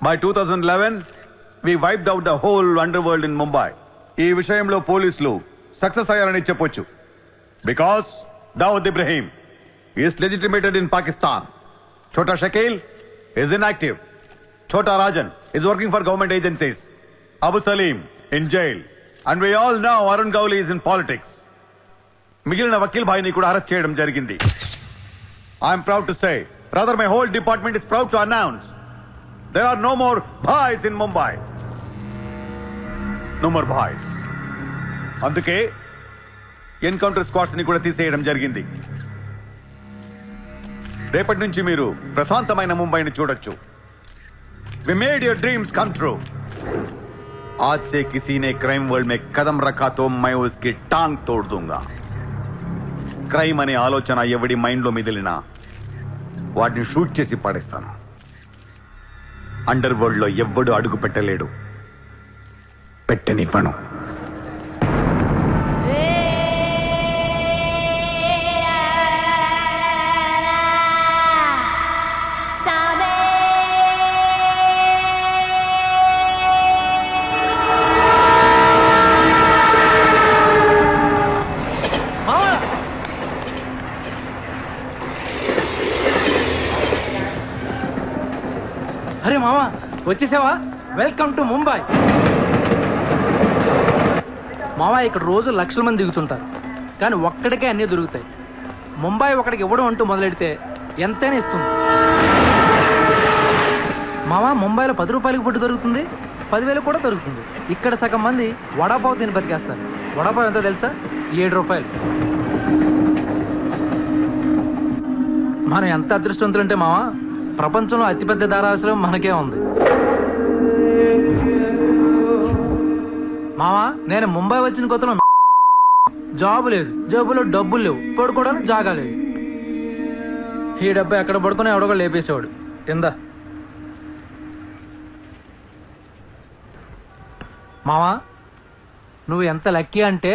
By 2011, we wiped out the whole underworld in Mumbai. ఈ విషయంలో పోలీసులు సక్సెస్ అయ్యారని చెప్పొచ్చు. Because Dawood Ibrahim is legitimated in Pakistan. Chota Shakil is inactive. Chota Rajan is working for government agencies. Abu Salim in jail. And we all know Arun Gowli is in politics. మిగిలిన వకీల్ భాయ్ని కూడా arrest చేయడం జరిగింది. I'm proud to say, rather my whole department is proud to announce, there are no more bhais in Mumbai. No more bhais. అందుకే encounter squads ని కూడా తీసేయడం జరిగింది. రేపటి నుంచి మీరు ప్రశాంతమైన ముంబైని చూడొచ్చు. We made your dreams come true. आज से किसी ने क्राइम वर्ल्ड में कदम रखा तो मैं उसकी टांग तोड़ दूंगा. క్రైమ్ అనే ఆలోచన ఎవడి మైండ్ లో మిదిలినా వాటిని షూట్ చేసి పడేస్తాను. అండర్ వరల్డ్ లో ఎవ్వడు అడుగు పెట్టలేడు, పెట్టనివ్వను. అరే మామా వచ్చేసావా? Welcome to Mumbai. మావా ఇక్కడ రోజు లక్షల మంది దిగుతుంటారు, కానీ ఒక్కడికే అన్నీ దొరుకుతాయి. ముంబై ఒకడికి ఇవ్వడం అంటూ మొదలెడితే ఎంతైనా ఇస్తుంది. మావా ముంబైలో 10 రూపాయలకి ఫుడ్ దొరుకుతుంది, 10,000 కూడా దొరుకుతుంది. ఇక్కడ సగం మంది వడాపావు తిని బతికేస్తారు. వడాపావు ఎంతో తెలుసా? 7 రూపాయలు. మనం ఎంత అదృష్టవంతులంటే మావా, ప్రపంచంలో అతిపెద్ద ధారావాసం మనకే ఉంది. మావా నేను ముంబై వచ్చిన కొత్తలో జాబ్ లేదు, జేబులో డబ్బులు లేవు, పడుకోవడానికి జాగా లేదు. ఈ డబ్బు ఎక్కడ పడుకుని ఎవడో లేపేసేవాడు కింద. మావా నువ్వు ఎంత లక్కీ అంటే,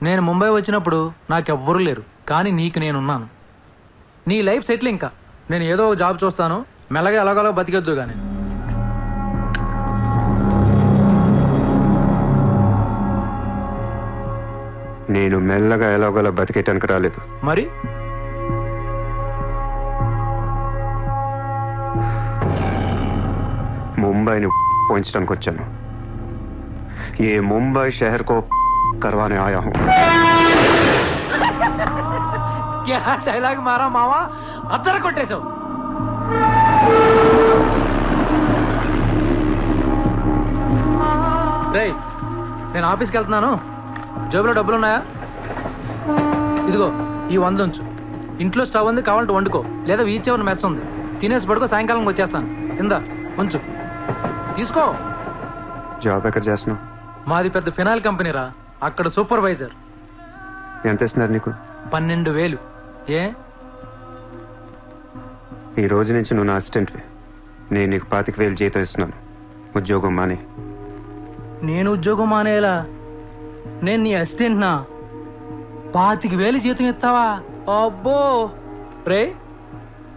నేను ముంబై వచ్చినప్పుడు నాకెవ్వరూ లేరు, కానీ నీకు నేనున్నాను. నీ లైఫ్ సెటిల్. ఇంకా నేను ఏదో జాబ్ చూస్తాను, మెల్లగా ఎలాగోలా బతికొద్దు. కానీ నేను మెల్లగా ఎలాగోలా బతికేటానికి రాలేదు. మరి ముంబైని పోయించడానికి వచ్చాను. ఏ ముంబై షహర్ కో करवाने आया हूं. क्या डायलॉग मारा मावा, అద్దర కొట్టేశావు. రేయ్ నేను ఆఫీస్కి వెళ్తున్నాను, జేబులో డబ్బులున్నాయా? ఇదిగో ఈ 100 ఉంచు. ఇంట్లో స్టవ్ ఉంది, కావాలంటే వండుకో, లేదా వీచేవర్ మెస్ ఉంది, తినేసి పడుకో, సాయంకాలం వచ్చేస్తాను. ఇందా ఉంచు, తీసుకో. జాబ్ ఎక్కడ చేస్తున్నావు? మాది పెద్ద ఫినాయిల్ కంపెనీ రా, అక్కడ సూపర్వైజర్. ఎంత ఇస్తున్నారు నీకు? 12,000. ఏ ఈ రోజు నుంచి నువ్వు నా అసిస్టెంట్వి. నేను నీకు 25,000 జీతం ఇస్తున్నాను. ఉద్యోగం మానే. నేను ఉద్యోగం మానేలా? నేను నీ అసిస్టెంట్ నా? 25,000 జీతం ఇస్తావా? అబ్బో రే,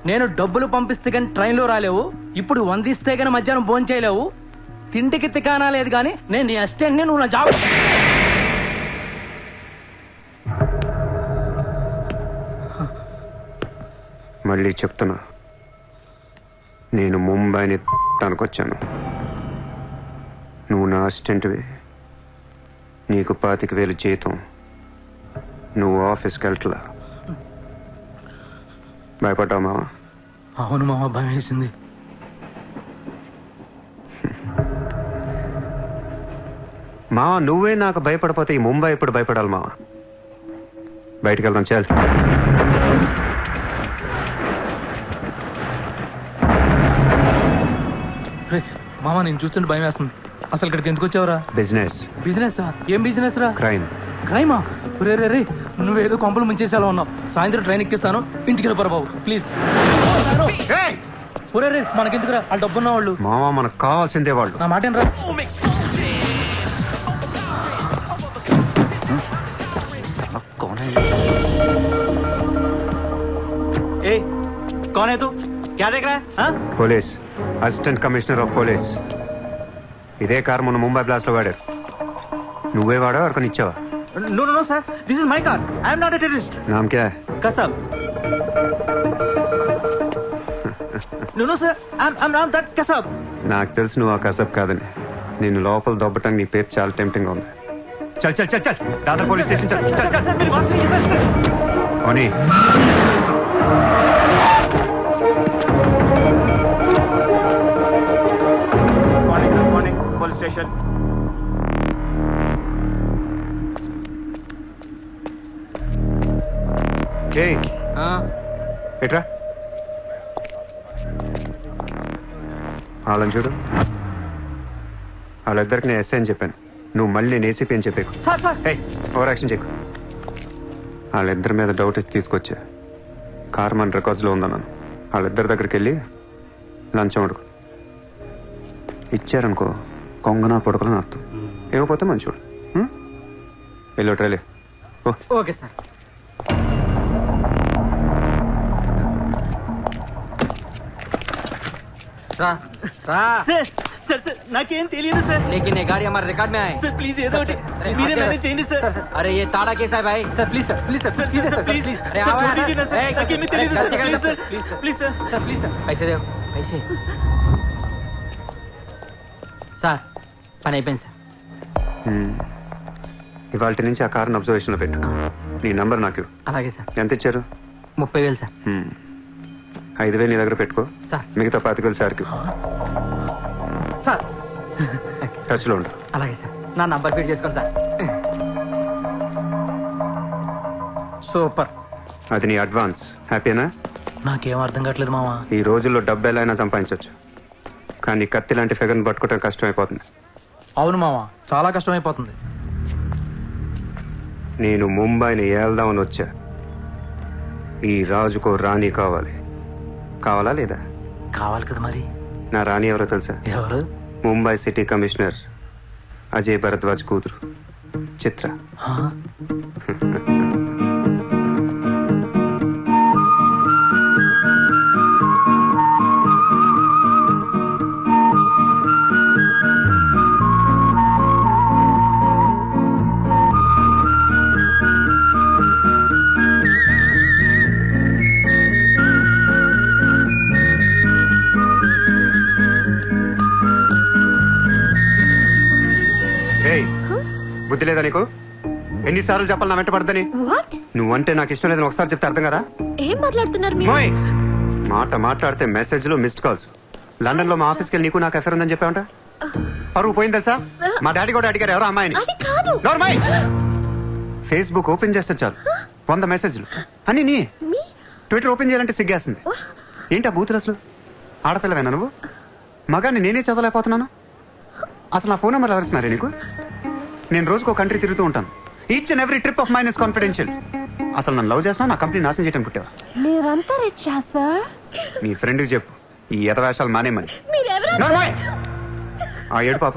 నేను డబ్బులు పంపిస్తే కానీ ట్రైన్లో రాలేవు, ఇప్పుడు 100 ఇస్తే కానీ మధ్యాహ్నం భోజనం చేయలేవు, తింటికి తికానా లేదు. కానీ నేను నీ అసిస్టెంట్ని, నువ్వు నా జాబ్. మళ్ళీ చెప్తున్నా, నేను ముంబైని తనకొచ్చాను. నువ్వు నా అసిస్టెంట్వి, నీకు 25,000 జీతం, నువ్వు ఆఫీస్కి వెళ్ళట్లా. భయపడ్డావు మావా? అవును మామ, భయం వేసింది. మావా నువ్వే నాకు భయపడిపోతే ఈ ముంబై ఎప్పుడు భయపడాలి మావా? బయటికి వెళ్దాం చాలు. మామ నేను చూస్తుంటే భయం వేస్తుంది. అసలు ఇక్కడికి ఎందుకు వచ్చావురా? బిజినెస్. బిజినెస్? ఏం బిజినెస్ రా? క్రైమ్. క్రైమా? రే రే రే, నువ్వేదో కొంపలు ముంచేసేలా ఉన్నావు. సాయంత్రం ట్రైన్ ఎక్కిస్తాను, ఇంటికి వెళ్ళిపోరా బాబు ప్లీజ్. ఒరే రే, మనకెందుకురా, వాళ్ళు డబ్బున్న వాళ్ళు. మావా మనకు కావాల్సిందే వాళ్ళు. నా మాట ఏంట్రా? ए, कौन है तू? क्या देख रहा है? Police. Assistant commissioner of police. ఇదే కార్ మొన్న ముంబై బ్లాస్ట్ లో వాడారు. నువ్వే వాడా ఎవరికని ఇచ్చావా? No, no, no, sir. This is my car. I am not a terrorist. నామ్ క్యా? Kasab. No, no, sir. I'm not that Kasab. నాకు తెలుసు నువ్వు ఆ కసబ్ కాదని. నేను లోపల దొబ్బటానికి నీ పేరు చాలా టెంప్టింగ్ గా ఉంది. చల్ చల్ చల్ చల్ దాదర్ పోలీస్ స్టేషన్ చల్ చల్ చల్. Sir, मेरी बात सुनिए, sir. ఓనీ Good morning, police station. ఏయ్ ఎట్రా వాళ్ళని చూడు. వాళ్ళిద్దరికి నేను ఎస్ఐ అని చెప్పాను. నువ్వు మళ్ళీ నేను ఏసీపీ అని చెప్పాకు. ఓవర్ యాక్షన్ చెక్కు. వాళ్ళిద్దరి మీద డౌట్ ఇచ్చి తీసుకొచ్చా. కార్ మన రికార్డ్స్లో ఉందన్నాను. వాళ్ళిద్దరి దగ్గరికి వెళ్ళి లంచం అడుగు. ఇచ్చారనుకో కొంగనా పొడకలని అర్థం. ఏమైపోతే మంచోడు. వెళ్ళి ట్రైలే. Okay sir. రా రా सर सर सर नाकेम తెలియదు सर लेकिन ये गाड़ी हमारे रिकॉर्ड में आए सर प्लीज ये तो मेरे मैनेज చేయండి सर अरे ये ताड़ा केस है भाई sir please sir please sir please sir please अरे आओ यार नाकेम తెలియదు sir please sir please sir sir please sir पैसे दो पैसे సార్ పని అయిపోయింది సార్. ఇవాళ నుంచి ఆ కార్ని అబ్జర్వేషన్లో పెట్టు. నీ నంబర్ నాకు. అలాగే సార్. ఎంత ఇచ్చారు? 30,000 సార్. 5,000 నీ దగ్గర పెట్టుకో సార్. మిగతా 25,000 సార్కి. సార్ టచ్లో ఉండు. అలాగే సార్. నా నంబర్ ఫీడ్ చేసుకోండి సార్. సూపర్. అది నీ అడ్వాన్స్. హ్యాపీనా? నాకేం అర్థం కావట్లేదు మావా. ఈ రోజుల్లో డబ్బు ఎలా అయినా సంపాదించవచ్చు, కానీ కత్తి లాంటి ఫిగర్ని పట్టుకోవడం కష్టమైపోతుంది. అవును మావా, చాలా కష్టమైపోతుంది. నేను ముంబైని ఏల్దామని వచ్చా. ఈ రాజుకో రాణి కావాలి. కావాలా లేదా? కావాలి కదా మరి. నా రాణి ఎవరో తెలుసా? ఎవరు? ముంబై సిటీ కమిషనర్ అజయ్ భరద్వాజ్ కూతురు చిత్ర. బుద్ధి లేదా నీకు? ఎన్నిసార్లు చెప్పాలి నా వెంట పడదని? నువ్వంటే నాకు ఇష్టం లేదని ఒకసారి చెప్తే అర్థం కదా? ఏం మాట్లాడుతున్నారు మాట మాట్లాడితే మెసేజ్లు మిస్డ్ కాల్స్. లండన్ లో మా ఆఫీస్కి వెళ్ళి నీకు నాకు ఎఫర్ ఉందని చెప్పావంట. పరువు పోయింది తెలుసా? మా డాడీ కూడా అడిగారు ఎవరో అమ్మాయిని. ఫేస్బుక్ ఓపెన్ చేస్తే చాలు 100 మెసేజ్లు అని. నీ ట్విట్టర్ ఓపెన్ చేయాలంటే సిగ్గేస్తుంది. ఏంటా బూతులు అసలు? ఆడపిల్లవేనా నువ్వు? మగాన్ని నేనే చదవలేకపోతున్నాను. అసలు నా ఫోన్ నెంబర్ ఎవరిస్తున్నారే నీకు? నేను రోజుకో కంట్రీ తిరుగుతూ ఉంటాను. Each and every trip of mine is confidential. అసలు నన్ను లవ్ చేస్తున్నా, నా కంపెనీ నాశనం చేయడం పుట్టావా? మీరంతా రిచ్చా సార్? నీ ఫ్రెండ్కి చెప్పు ఈ ఎదవేషాలు మానేమని. ఆ ఏడు పాప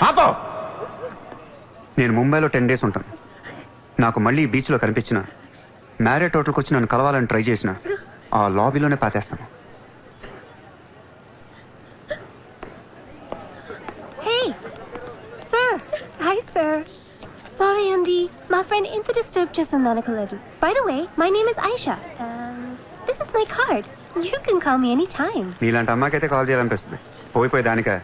పాప. నేను ముంబైలో 10 days ఉంటాను. నాకు మళ్ళీ ఈ బీచ్లో కనిపించిన, మ్యారేట్ హోటల్కి వచ్చి నన్ను కలవాలని ట్రై చేసిన ఆ లాబీలోనే పాతేస్తాను. Hi sir. Sorry Andy, my friend inta disturb chesundanu అనుకోలేదు. By the way, my name is Aisha. This is my card. You can call me anytime. నీలాంటి అమ్మాయికైతే కాల్ చేయాలనిపిస్తుంది. పోయిపోయి దానికా?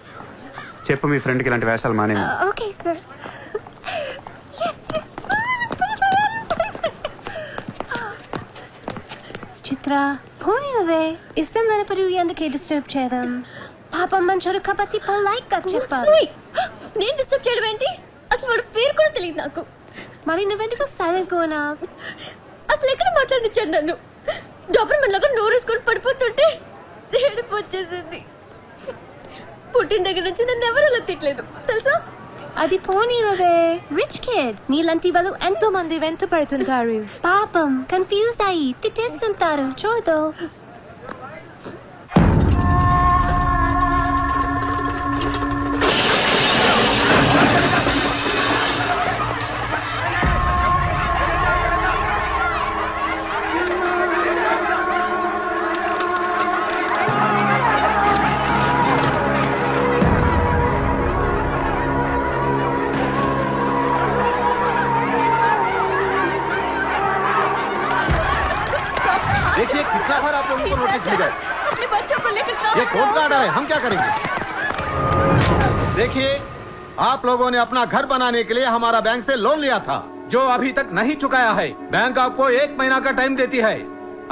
చెప్పు మీ ఫ్రెండ్కి ఇలాంటి వేషాలు మానే. Okay sir. చిత్ర పోనీవే. ఇష్టం లేనప్పుడు ఎందుకే డిస్టర్బ్ చేయడం? పాపం మంచోడు కాబట్టి పొలైట్ గా చెప్పాలి. నేను డిస్టర్బ్ చేయడం ఏంటి? అసలు వాడు పేరు కూడా తెలియదు నాకు. మరి నువ్వెందుకు సైలెంట్ కోనా? అసలు ఎక్కడ మాట్లాడించాడు నన్ను? డాబర్మన్ లాగా నోరేసుకొని పడిపోతుంటే ఏడుపు వచ్చేసింది. పుట్టిన దగ్గర నుంచి నన్ను ఎవరు అలా తిట్టలేదు తెలుసా? అది పోనీవే. రిచ్ కిడ్ నీలాంటి వాళ్ళు ఎంతో మంది వెంట పడుతుంటారు. పాపం కన్ఫ్యూజ్ అయ్యి తిట్టేసుకుంటారు. చూడు बार आप लोगों को नोटिस मिल गए। अपने बच्चों को लेकर कहाँ ये कौन सा ऑर्डर है? हम क्या करेंगे? देखिए, आप लोगों ने अपना घर बनाने के लिए हमारा बैंक से लोन लिया था, जो अभी तक नहीं चुकाया है। बैंक आपको 1 महीना का टाइम देती है।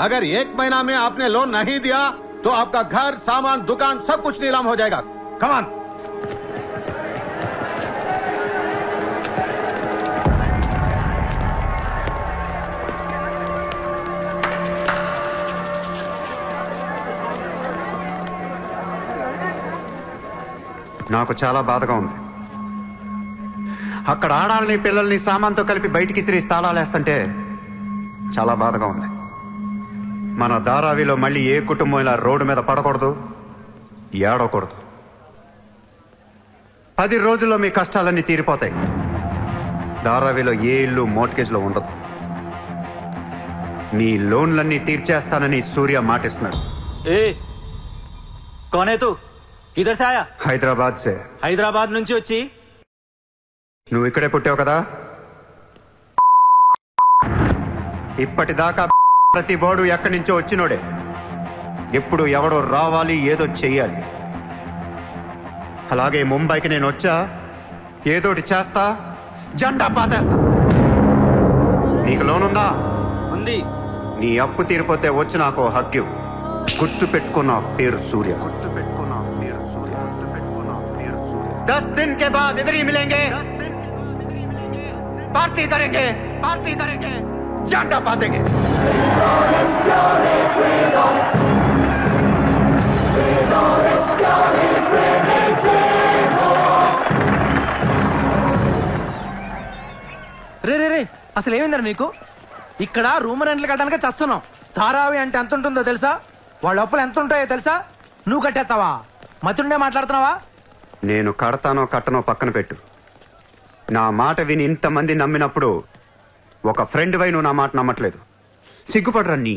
अगर 1 महीना में आपने लोन नहीं दिया तो आपका घर, सामान, दुकान सब कुछ नीलाम हो जाएगा। Come on. నాకు చాలా బాధగా ఉంది. అక్కడ ఆడాలని పిల్లల్ని సామాన్తో కలిపి బయటికి తిరిగి తాళాలేస్తుంటే చాలా బాధగా ఉంది. మన ధారావిలో మళ్ళీ ఏ కుటుంబం ఇలా రోడ్డు మీద పడకూడదు, ఏడవకూడదు. 10 రోజుల్లో మీ కష్టాలన్నీ తీరిపోతాయి. ధారావిలో ఏ ఇల్లు మోర్ట్గేజ్లో ఉండదు. మీ లోన్లన్నీ తీర్చేస్తానని సూర్య మాటిస్తున్నాడు. ఏ కోనే తూ కిధర్ సే ఆయా? హైదరాబాద్ సే. హైదరాబాద్ నుంచి వచ్చి నువ్వు ఇక్కడే పుట్టావు కదా. ఇప్పటిదాకా ప్రతి బోర్డు ఎక్కడి నుంచో వచ్చినోడే. ఎప్పుడు ఎవడో రావాలి, ఏదో చెయ్యాలి. అలాగే ముంబైకి నేను వచ్చా, ఏదోటి చేస్తా, జెండా పాతేస్తా. నీకు లోన్ ఉందా? ఉంది. నీ అప్పు తీరిపోతే వచ్చి నాకు హక్కు. గుర్తు పెట్టుకున్న పేరు సూర్య. గుర్తు పెట్టుకున్న పేరు సూర్య. గుర్తు పెట్టుకున్న పేరు సూర్య. 10 दिन के बाद इधर ही मिलेंगे. पार्टी करेंगे, पार्टी करेंगे, झंडा पातेंगे. రే రే రే అసలు ఏమైందరా నీకు? ఇక్కడ రూమ్ రెంట్లు కట్టడానికి చస్తున్నాం. ధారావి అంటే ఎంత ఉంటుందో తెలుసా? వాళ్ళ అప్పులు ఎంత ఉంటాయో తెలుసా? నువ్వు కట్టేస్తావా? మతుండే మాట్లాడుతున్నావా? నేను కడతానో కట్టనో పక్కన పెట్టు. నా మాట విని ఇంతమంది నమ్మినప్పుడు ఒక ఫ్రెండ్ వై నువ్వు నా మాట నమ్మట్లేదు. సిగ్గుపడరా నీ.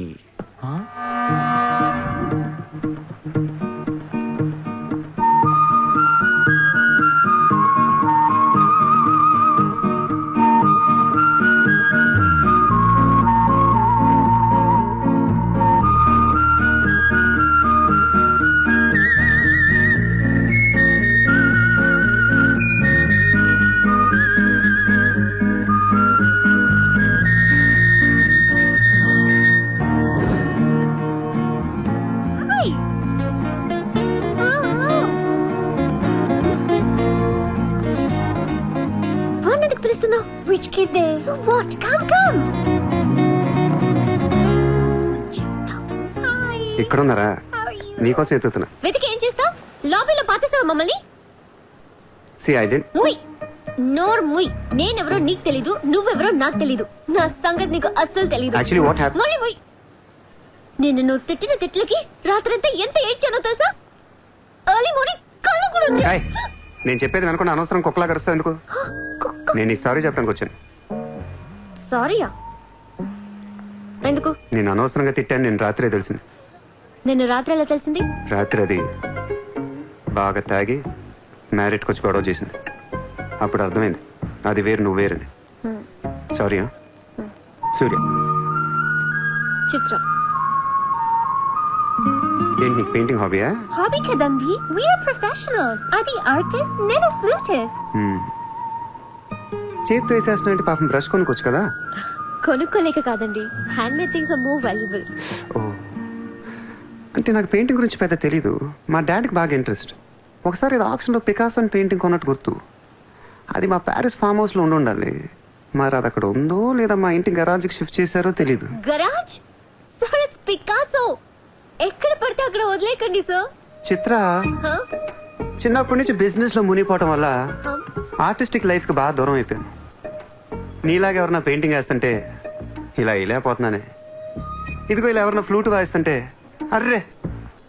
Rich kid there. So what? Come. Hi. ఇక్కడున్నారా? How are you? నీకోసం ఎత్తుతున్నా. వెతికి ఏం చేస్తావు? లాబీలో పాతేస్తావా మమ్మల్ని? ముయ్ నోర్ ముయ్. నేనెవరో నీకు తెలీదు, నువ్వెవరో నాకు తెలీదు. నా సంగతి నీకు అస్సలు తెలీదు. Actually what happen? మళ్ళీ ముయ్. నిన్ను నువ్వు తిట్టిన తిట్లకి రాత్రంతా ఎంత ఏడ్చానో తెలుసా? ఎర్లీ మార్నింగ్ కళ్ళు కూడా వచ్చాయి. నేను చెప్పేది అనుకున్న అనవసరం కుక్కలా కరుస్తావు ఎందుకు? నేను ఈ సారీ చెప్పడానికి వచ్చాను. సారీయా? ఎందుకు? నేను అనవసరంగా తిట్టాను. నేను రాత్రే తెలిసింది. నిన్ను రాత్రి ఎలా తెలిసింది? రాత్రి అది బాగా తాగి మ్యారేట్కి వచ్చి గొడవ చేసింది. అప్పుడు అర్థమైంది అది వేరు, నువ్వు వేరని. సారీ. సూర్య. చిత్ర. ఏంటి నీకు painting హాబీయా? Hobby kadandi. We are professionals. Adi artist, nenu flutist. చేతితో వేసేస్తున్నా పాపం బ్రష్ కొనుక్కోవచ్చు కదా. కొనుక్కోలేక కాదండి, hand made things are more valuable. ఓ, అంటే నాకు పెయింటింగ్ గురించి పెద్ద తెలీదు. మా డాడీకి బాగా ఇంట్రెస్ట్. ఒకసారి ఏదో ఆప్షన్లో పికాసో అని పెయింటింగ్ కొన్నట్టు గుర్తు. అది మా ప్యారిస్ ఫామ్ హౌస్లో ఉండాలి. మరి అది అక్కడ ఉందో లేదా మా ఇంటి గరాజ్కి షిఫ్ట్ చేశారో తెలీదు. గరాజ్? Sir it's Picasso. ఎక్కడ పడితే అక్కడ వదిలేకండి సార్. చిత్ర చిన్నప్పటి నుంచి బిజినెస్ లో మునిగిపోవటం వల్ల ఆర్టిస్టిక్ లైఫ్ కి బాగా దూరం అయిపోయాను. నీలాగా ఎవరన్నా పెయింటింగ్ వేస్తుంటే ఇలా వేయలేకపోతున్నానే. ఇదిగో ఇలా ఎవరన్నా ఫ్లూట్ వాయిస్తుంటే అర్రే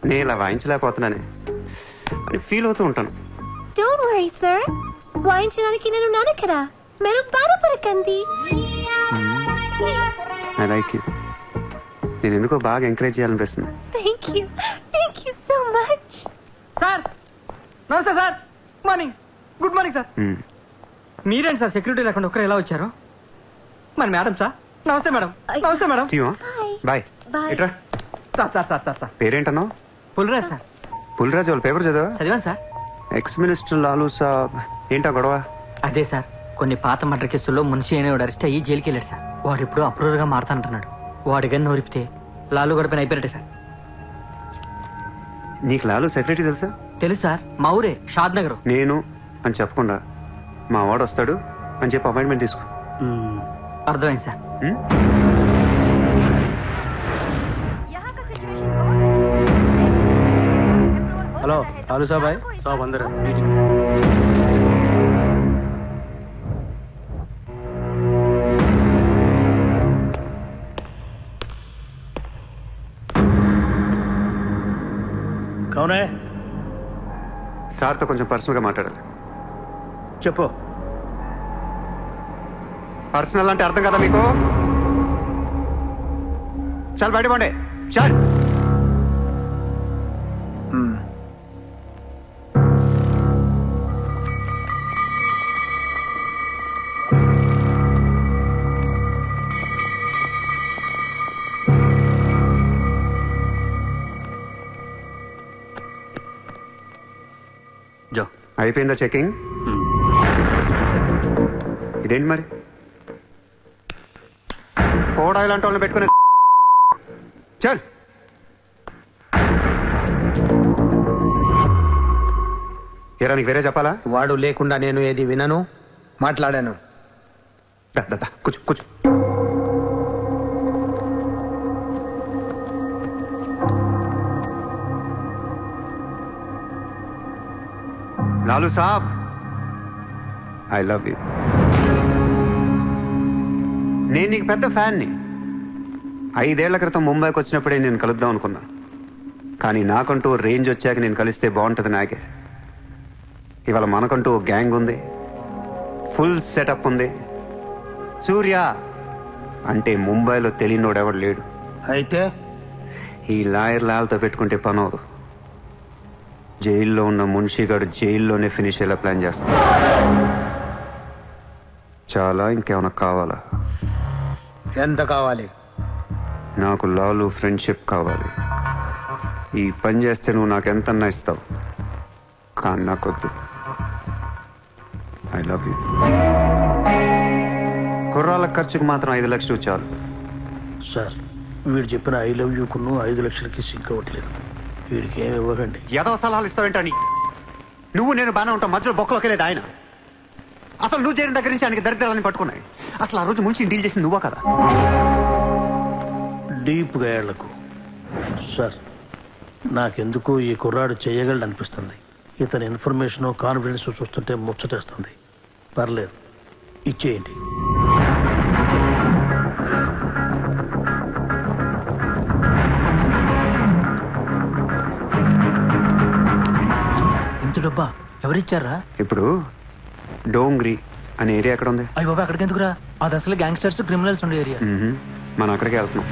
నేను ఇలా వాయించలేకపోతున్నానే అని ఫీల్ అవుతూ ఉంటాను. Don't worry, sir. వాయించడానికి నేను నాన్న కదా. మీరు బాధపడకండి. I like you. నేను ఎందుకో బాగా ఎంకరేజ్ చేయాలనిపిస్తుంది. Thank you so much. Sir నమస్తే సార్. Good morning sir. మీరేంటి సార్ సెక్యూరిటీ లేకుండా ఒక్కరు ఎలా వచ్చారు? మరి మేడం సార్. నమస్తే మేడం. నమస్తే మేడం. బాయ్. Bye. ఇట్రా. సార్ పేరేంటన్నావు? పుల్రాజ్ సార్. పుల్రాజు వాళ్ళ పేపర్ చదివా? చదివాను సార్. ఎక్స్ మినిస్టర్ లాలూ సాబ్ ఏంటా గొడవ? అదే సార్, కొన్ని పాత మర్డర్ కేసుల్లో మున్షి అనేవాడు అరెస్ట్ అయ్యి జైలుకి వెళ్ళాడు సార్. వాడు ఇప్పుడు అప్రూవర్ గా మారుతానంటున్నాడు. వాడి గన్ను నోరిపితే లాలు గడపని అయిపోయారట సార్. నీకు లాలూ సెక్రటరీ తెలుసా? తెలుసు సార్, మా ఊరే షాద్ నగర్. నేను అని చెప్పకుండా మా వాడు వస్తాడు అని చెప్పి అపాయింట్మెంట్ తీసుకో. అర్థమైంది సార్. హలో లాలు సాబాయ్. సాబ్ అందరూ మీటింగ్. కౌనే సార్తో కొంచెం పర్సనల్గా మాట్లాడాలి. చెప్పు. పర్సనల్ అంటే అర్థం కదా మీకు? చాలు బయట పండే చాలు. అయిపోయిందా చెకింగ్? ఇదేంటి మరి కోడా ఇలాంటి వాళ్ళని పెట్టుకునే? చల్. ఏరా నీకు వేరే చెప్పాలా? వాడు లేకుండా నేను ఏది వినను, మాట్లాడాను. కూర్చో కూర్చో. లాలూ సాబ్, ఐ లవ్ యూ. నేను నీకు పెద్ద ఫ్యాన్ని. 5 ఏళ్ల క్రితం ముంబైకి వచ్చినప్పుడే నేను కలుద్దాం అనుకున్నా. కానీ నాకంటూ రేంజ్ వచ్చాక నేను కలిస్తే బాగుంటుంది నాకే. ఇవాళ మనకంటూ గ్యాంగ్ ఉంది, ఫుల్ సెటప్ ఉంది. సూర్య అంటే ముంబైలో తెలియనోడెవడు లేడు. అయితే ఈ లాయర్ లాల్తో పెట్టుకుంటే పని అవదు. జైల్లో ఉన్న మున్షిగాడు జైల్లోనే ఫినిష్ అయ్యేలా ప్లాన్ చేస్తాడు. చాలా ఇంకేమైనా కావాలా? ఎంత కావాలి? నాకు లాలు ఫ్రెండ్షిప్ కావాలి. ఈ పని చేస్తే నువ్వు నాకు ఎంతన్నా ఇస్తావు, కానీ నాకొద్దు. I love you. కుర్రాళ్ళ ఖర్చుకు మాత్రం 5 లక్షలు చాలు. సార్, వీడు చెప్పిన 'ఐ లవ్ యూ'కును 5 లక్షలకి సింక్ అవ్వట్లేదు. వీడికి ఏమి ఇవ్వకండి. ఏదో సలహాలు ఇస్తావేంటని? నువ్వు నేను బాగానే ఉంటాం, మధ్యలో బొక్కలోకి లేదు ఆయన. అసలు నువ్వు చేరిన దగ్గర నుంచి ఆయనకి దరిద్రాలని పట్టుకున్నాయి. అసలు ఆ రోజు ముంచి డీల్ చేసింది నువ్వా కదా? డీప్గా ఏళ్లకు సార్, నాకెందుకు ఈ కుర్రాడు చేయగలడు అనిపిస్తుంది. ఇతని ఇన్ఫర్మేషన్ కాన్ఫిడెన్స్ చూస్తుంటే ముచ్చటేస్తుంది. పర్లేదు, ఇచ్చేయండి. ఇంత డబ్బా ఎవరిచ్చారా? ఇప్పుడు డోంగ్రీ అనే ఏరియా ఎక్కడ ఉంది? అయ్యి బాబా, అక్కడికి ఎందుకురా? అది అసలు గ్యాంగ్స్టర్స్ క్రిమినల్స్ ఉండే ఏరియా. మనం అక్కడికి వెళ్తున్నాం.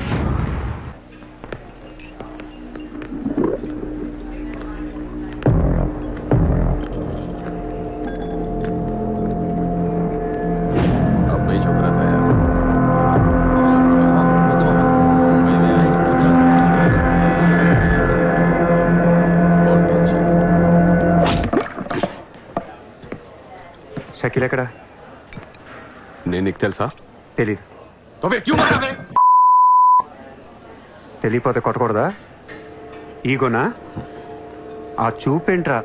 షకీల్ ఎక్కడ? నేను నీకు తెలుసా? తెలీదు. తెలియపోతే కొట్టకూడదా? ఈగోనా? ఆ చూపేంట్రా?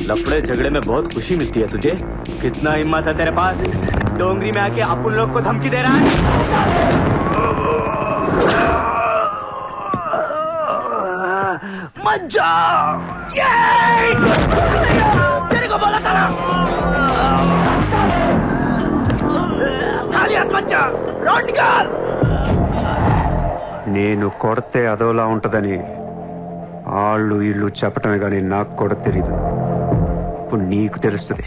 लफड़े झगड़े में बहुत खुशी मिलती है तुझे. कितना हिम्मत है तेरे पास? डोंगरी में आके अपन लोग को धमकी दे रहा है. मत जाओ. तेरे को बोला था ना, खाली हाथ मत जा. रोड निकाल. నేను కొడితే అదోలా ఉంటదని వాళ్ళు ఇల్లు చెప్పటమే కానీ నాకు కూడా తెలీదు. ఇప్పుడు నీకు తెలుస్తుంది.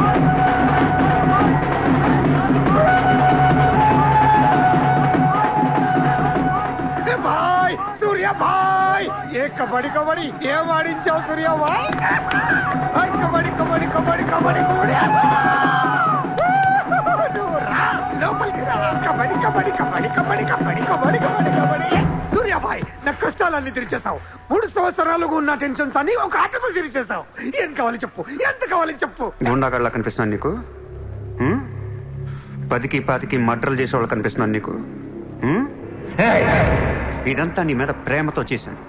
భాయ్ సూర్య భాయ్ ఏ కబడ్డీ కబడ్డీ ఏం ఆడించావు సూర్య భాయ్ కబడ్డీ కబడ్డీ కబడ్డీ కబడ్డీ కబడ్డీ లోపలికి రా కబడ్డీ కబడ్డీ కబడ్డీ కబడ్డీ కబడ్డీ కబడ్డీ కబడ్డీ కబడ్డీ సూర్య భాయ్ నా కష్టాలన్నీ తీర్చేసావు 3 సంవత్సరాలుగా ఉన్న టెన్షన్స్ అన్ని ఒక ఆటతో తీర్చేసావు ఏం కావాలి చెప్పు ఎంత కావాలి చెప్పు గుండాగడ్లా కనిపిస్తున్నాను నీకు 10కి 20కి మర్డర్లు చేసేవాళ్ళు కనిపిస్తున్నాను నీకు ఇదంతా నీ మీద ప్రేమతో చేశాను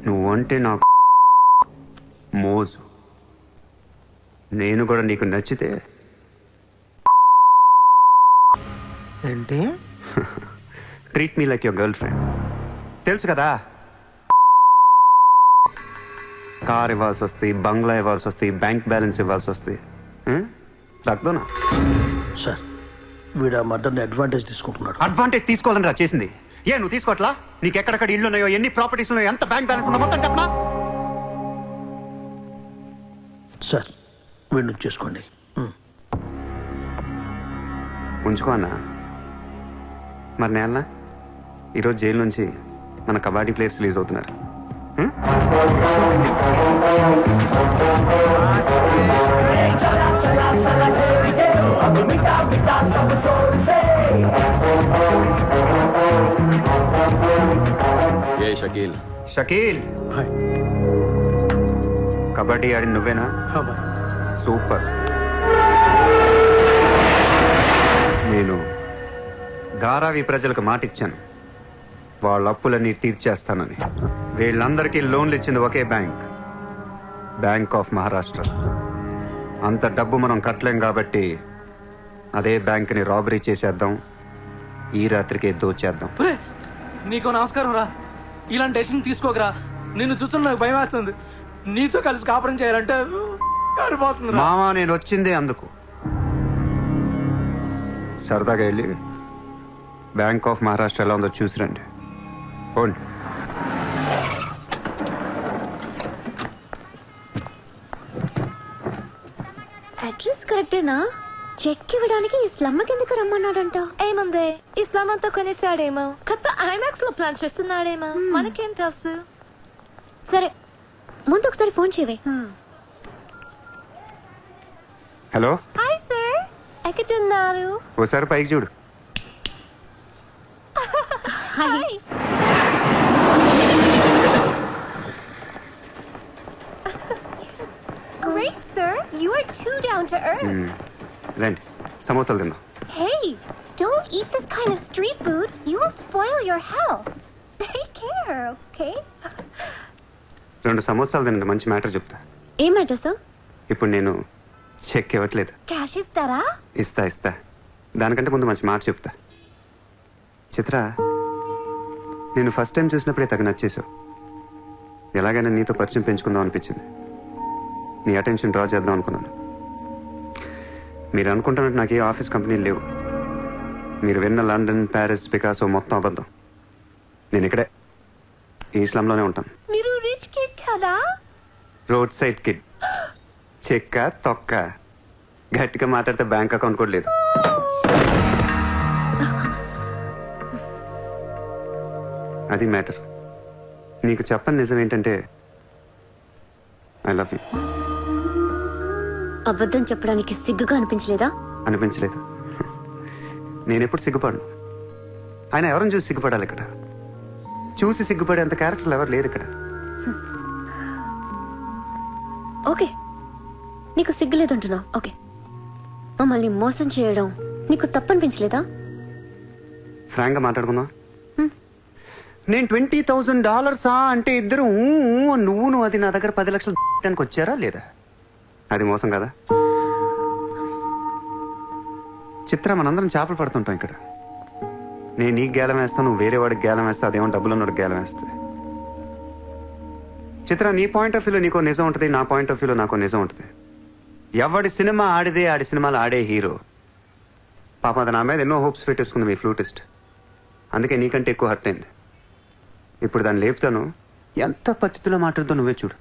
నువ్వంటే నాకు మోజు నేను కూడా నీకు నచ్చితే ఏంటి treat me like your girl friend తెలుసు కదా కార్ ఇవ్వాల్సి వస్తాయి బంగ్లా ఇవ్వాల్సి వస్తాయి బ్యాంక్ బ్యాలెన్స్ ఇవ్వాల్సి వస్తాయి తగ్గదోనా సార్ వీడు ఆ మర్డర్ని అడ్వాంటేజ్ తీసుకుంటున్నాడు అడ్వాంటేజ్ తీసుకోవాలని రా చేసింది నువ్వు తీసుకోవట్లా నీకు ఎక్కడెక్కడ ఇల్లు ఉన్నాయో ఎన్ని ప్రాపర్టీస్ ఉన్నాయో ఎంత బ్యాంక్ బ్యాలెన్స్ ఉన్నా మొత్తం చెప్పనా సార్ వీడిని చేసుకోండి ఉంచుకో అన్నా మరి నేనా ఈరోజు జైలు నుంచి మన కబడ్డీ ప్లేయర్స్ రిలీజ్ అవుతున్నారు ఏ షకీల్ షకీల్ హాయ్ కబడ్డీ ఆడి నువ్వేనా బాయ్ సూపర్ నేను ధారావి ప్రజలకు మాటిచ్చాను వాళ్ళ అప్పులన్నీ తీర్చేస్తానని వీళ్ళందరికీ లోన్లు ఇచ్చింది ఒకే బ్యాంక్ ఆఫ్ మహారాష్ట్ర అంత డబ్బు మనం కట్టలేం కాబట్టి అదే బ్యాంక్ని రాబరీ చేసేద్దాం ఈ రాత్రికే దోచేద్దాం నీకు నమస్కారం రా ఇలాంటి డెసిషన్ తీసుకోకరా నిన్ను చూస్తున్న నాకు భయం వేస్తుంది నీతో కలిసి కాపురం చేయాలంటే కారిపోతుంది మామా నేను వచ్చిందే అందుకు సరదాగా వెళ్ళి బ్యాంక్ ఆఫ్ మహారాష్ట్ర ఎలా ఉందో చూసిరండి పోండి అడ్రస్ కరెక్టేనా చెక్ ఇవ్వడానికి ఈ స్లమ్ కిందకి రమ్మన్నాడంట ఏముంది ఇస్లాం అంతా కొనేసాడేమో కొత్త ఐమాక్స్ లో ప్లాన్ చేస్తున్నాడేమో మనకేం తెలుసు సరే ముందు ఒకసారి ఫోన్ చేయవే హలో హాయ్ సార్ ఎక్కడున్నారు ఓసారి పైకి చూడు hi Great sir you are too down to earth రండి సమోసాలు తిందాం Hey don't eat this kind of street food you will spoil your health take care okay 2 సమోసాలు తినండి మంచి మ్యాటర్ చెప్తా ఏమాట సార్ ఇప్పుడు నేను చెక్ ఇవ్వట్లేదు cash ఇస్తారా ఇస్తా దానికంటే ముందు మంచి మాట చెప్తా చిత్ర నేను ఫస్ట్ టైం చూసినప్పుడే తగ్గ నచ్చేసావు ఎలాగైనా నీతో పరిచయం పెంచుకుందాం అనిపించింది నీ అటెన్షన్ డ్రా చేద్దాం అనుకున్నాను మీరు అనుకుంటున్నట్టు నాకు ఏ ఆఫీస్ కంపెనీలు లేవు మీరు విన్న లండన్ ప్యారిస్ పికాసో మొత్తం అబద్ధం నేను ఇక్కడే ఈ ఇస్లాంలోనే ఉంటాను మీరు రిచ్ కిడ్ కదా రోడ్ సైడ్ కిడ్ చెక్క తొక్క గట్టిగా మాట్లాడితే బ్యాంక్ అకౌంట్ కూడా లేదు అది మ్యాటర్ నీకు చెప్పని నిజం ఏంటంటే ఐ లవ్ యూ అబద్ధం చెప్పడానికి సిగ్గుగా అనిపించలేదా అనిపించలేదు నేనెప్పుడు సిగ్గుపడను ఆయన ఎవరిని చూసి సిగ్గుపడాలి ఇక్కడ చూసి సిగ్గుపడేంత క్యారెక్టర్లు ఎవరు లేరు ఇక్కడ ఓకే నీకు సిగ్గులేదంటున్నావు ఓకే మమ్మల్ని మోసం చేయడం నీకు తప్పనిపించలేదా ఫ్రాంక్గా మాట్లాడుకుందాం నేను $20,000 అంటే ఇద్దరు నువ్వు అది నా దగ్గర 10 లక్షలు పెట్టడానికి వచ్చారా లేదా అది మోసం కదా చిత్ర మనందరం చేపలు పడుతుంటాం ఇక్కడ నేను నీకు గేలం వేస్తాను నువ్వు వేరే వాడికి గేలం వేస్తా అదేమో డబ్బులు ఉన్నవాడికి గేలం వేస్తుంది చిత్ర నీ పాయింట్ ఆఫ్ వ్యూలో నీకో నిజం ఉంటుంది నా పాయింట్ ఆఫ్ వ్యూలో నాకో నిజం ఉంటుంది ఎవడి సినిమా ఆడిదే ఆడి సినిమాలు ఆడే హీరో పాప అది నా మీద ఎన్నో హోప్స్ పెట్టేసుకుంది మీ ఫ్లూటిస్ట్ అందుకే నీకంటే ఎక్కువ హర్ట్ అయింది ఇప్పుడు దాన్ని లేపుతాను ఎంత పద్ధతిలో మాట్లాడుతో నువ్వే చూడు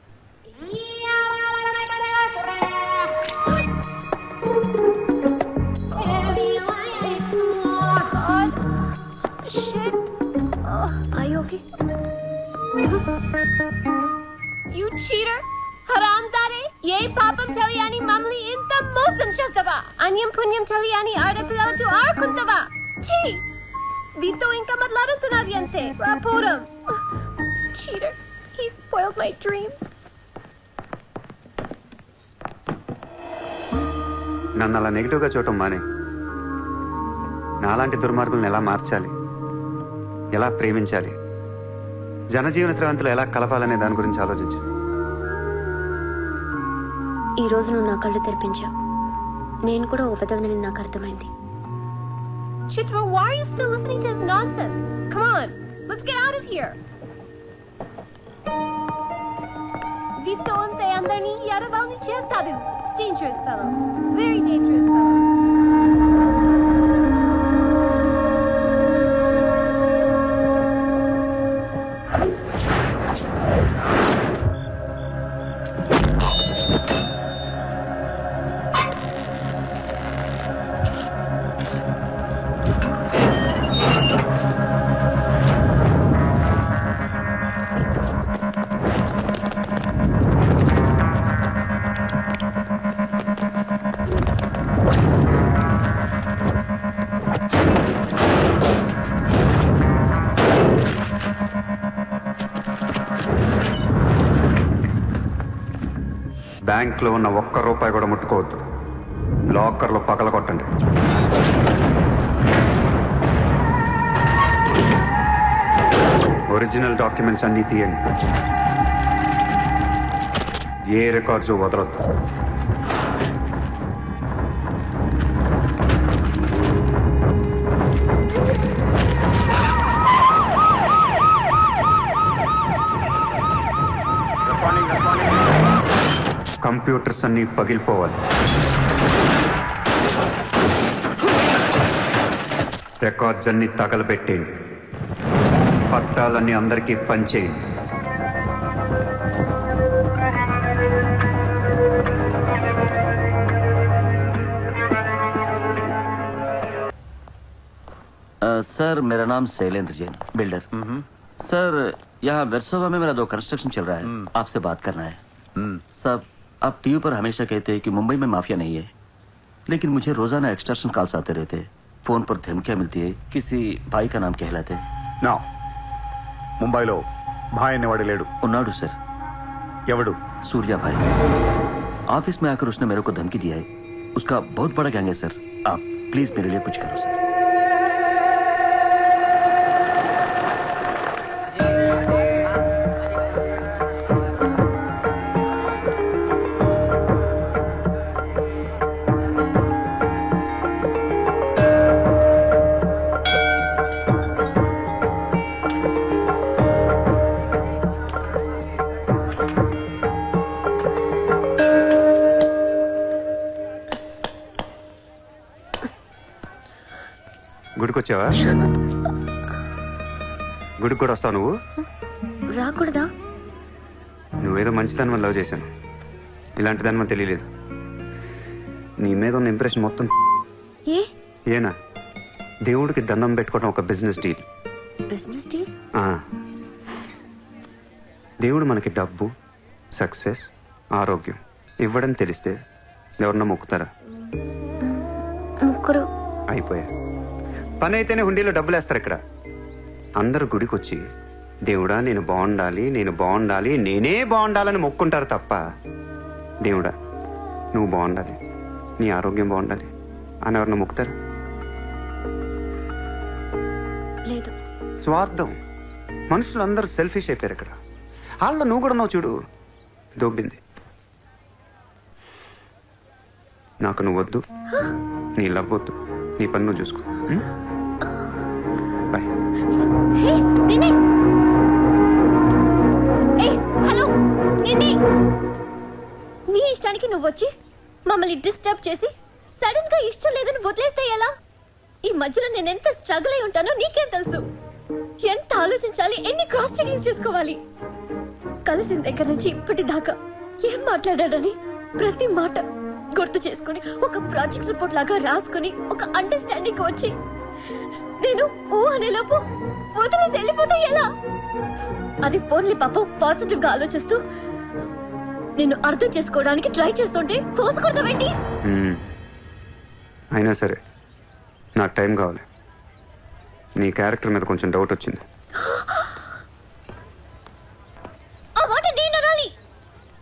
Shit. Okay. You cheater! హరాంజాదే ఏ పాపం తెలియని మమ్మల్ని ఇంత మోసం చేస్తావా? అన్యం పుణ్యం తెలియని ఆడపిల్లలతో ఆడుకుంటావా? ఛీ! వీతో ఇంకా మాట్లాడుతున్నది అంతే. రాపోరం. Cheater. He spoiled my dreams. నన్ను అలా నెగిటివ్గా చూడటం మానే. నాలాంటి దుర్మార్గులను ఎలా మార్చాలి, ఎలా ప్రేమించాలి, జనజీవన స్రవంతులు ఎలా కలపాలనే దాని గురించి ఆలోచించు. ఈ రోజు నువ్వు నా కళ్ళు తెరిపించావు. నేను కూడా ఓ పెదవని నాకు అర్థమైంది. Chitra, why are you still listening to his nonsense? Come on, let's get out of here. Vito ante andarni yaravalni chestadu. Dangerous fellow. Very dangerous fellow. బ్యాంక్లో ఉన్న ఒక్క రూపాయి కూడా ముట్టుకోవద్దు. లాకర్లో పగల కొట్టండి. ఒరిజినల్ డాక్యుమెంట్స్ అన్నీ తీయండి. ఏ రికార్డ్స్ వదలొద్దు. కంప్యూటర్స్ అన్నీ పగిలిపోవాలి. రికార్డ్స్ అన్నీ తగలబెట్టేయండి. పట్టాలన్నీ అందరికీ పంచేయండి. सर मेरा नाम शैलेंद्र जैन, बिल्डर। सर यहाँ वेरसोवा में मेरा 2 कंस्ट्रक्शन चल रहा है, आपसे बात करना है। साहब आप टीवी पर हमेशा कहते हैं कि मुंबई में माफिया नहीं है, लेकिन मुझे रोजाना एक्सटॉर्शन कॉल्स आते रहते हैं। फोन पर धमकियां मिलती है, किसी भाई का नाम कहलाते हैं। నా ముంబైలో భాయ్ అనేవాడు లేడు. उन्नाडु सर। ఎవడు? सूर्या भाई। ऑफिस में आकर उसने मेरे को धमकी दिया है। उसका बहुत बड़ा गैंग है सर, आप प्लीज मेरे लिए कुछ करो सर। గుడికొచ్చావా? గుడికి కూడా వస్తావు నువ్వు? రాకూడదా? నువ్వేదో మంచిదాన్ని లవ్ చేశాను, ఇలాంటి దాని మనం తెలియలేదు. నీ మీద ఉన్న ఇంప్రెషన్ మొత్తం ఏనా దేవుడికి దండం పెట్టుకోవడం ఒక బిజినెస్ డీల్. Business deal? దేవుడు మనకి డబ్బు, సక్సెస్, ఆరోగ్యం ఇవ్వడం తెలిస్తే ఎవరన్నా మొక్కుతారా? ముగ్గురు అయిపోయా. పని అయితేనే హుండీలో డబ్బులు వేస్తారు. ఇక్కడ అందరూ గుడికి వచ్చి దేవుడా నేను బాగుండాలి, నేను బాగుండాలి, నేనే బాగుండాలని మొక్కుంటారు తప్ప దేవుడా నువ్వు బాగుండాలి, నీ ఆరోగ్యం బాగుండాలి అని ఎవరన్నా మొక్కుతారు? లేదు. స్వార్థం. మనుషులందరూ సెల్ఫిష్ అయిపోయారు ఇక్కడ. వాళ్ళ నువ్వు కూడా ఉన్నావు చూడు, దొబ్బింది. నాకు నువ్వు వద్దు, నీ లవ్ వద్దు, నీ పని నువ్వు చూసుకో. బాయ్. హలో నిన్ని, నీ ఇష్టానికి నువ్వు వచ్చి మమ్మల్ని డిస్టర్బ్ చేసి సడన్ గా ఇష్టం లేదని వదిలేస్తే ఎలా? ఈ మధ్యలో నేను ఎంత స్ట్రగుల్ అయి ఉంటానో నీకేం తెలుసు? ఎంత ఆలోచించాలి, ఎన్ని క్రాస్ చెకింగ్ చేసుకోవాలి. కలిసిన దగ్గర నుంచి ఇప్పటిదాకా ఏం మాట్లాడాడని ప్రతి మాట గుర్తు చేసుకుని ఒక ప్రాజెక్ట్ రిపోర్ట్ లాగా రాసుకుని ఒక అండర్స్టాండింగ్ వచ్చి నేను ఓ అనేలోపు వదిలేసి వెళ్ళిపోతే ఎలా? అది పోన్లీ పాపం పాజిటివ్ గా ఆలోచిస్తూ నిన్ను అర్థం చేసుకోవడానికి ట్రై చేస్తుంటే ఫోర్స్ కొడతావేంటి? అయినా సరే నాకు టైం కావాలి. నీ క్యారెక్టర్ మీద కొంచెం డౌట్ వచ్చింది. ఆ మాట నేను అనాలి,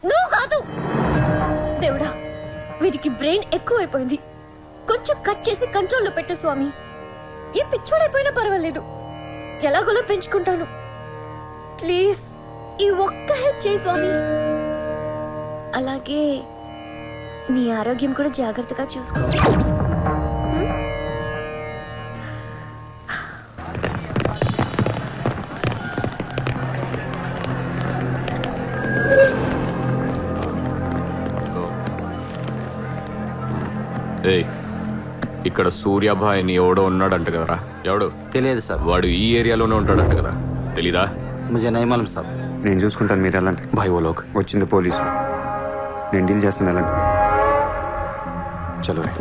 నువ్వు కాదు. దేవుడా, వీటికి బ్రెయిన్ ఎక్కువైపోయింది. కొంచెం కట్ చేసి కంట్రోల్లో పెట్టు స్వామి. ఏ పిచ్చోడైపోయినా పర్వాలేదు, ఎలాగోలా పెంచుకుంటాను. ప్లీజ్ ఈ ఒక్క హెల్ప్ చేయి స్వామి. అలాగే నీ ఆరోగ్యం కూడా జాగ్రత్తగా చూసుకో. ఇక్కడ సూర్యాభాయ్ అని ఎవడో ఉన్నాడంట కదరా? ఎవడు? తెలియదు సార్. వాడు ఈ ఏరియాలోనే ఉంటాడంట కదా, తెలీదా? ముజే నహీ మాలూమ్ సాబ్. నేను చూసుకుంటాను, మీరు వెళ్ళండి. భాయ్ ఓ లోగ్ వచ్చింది పోలీసు, నేను డీల్ చేస్తాను, వెళ్ళండి. చలో రే.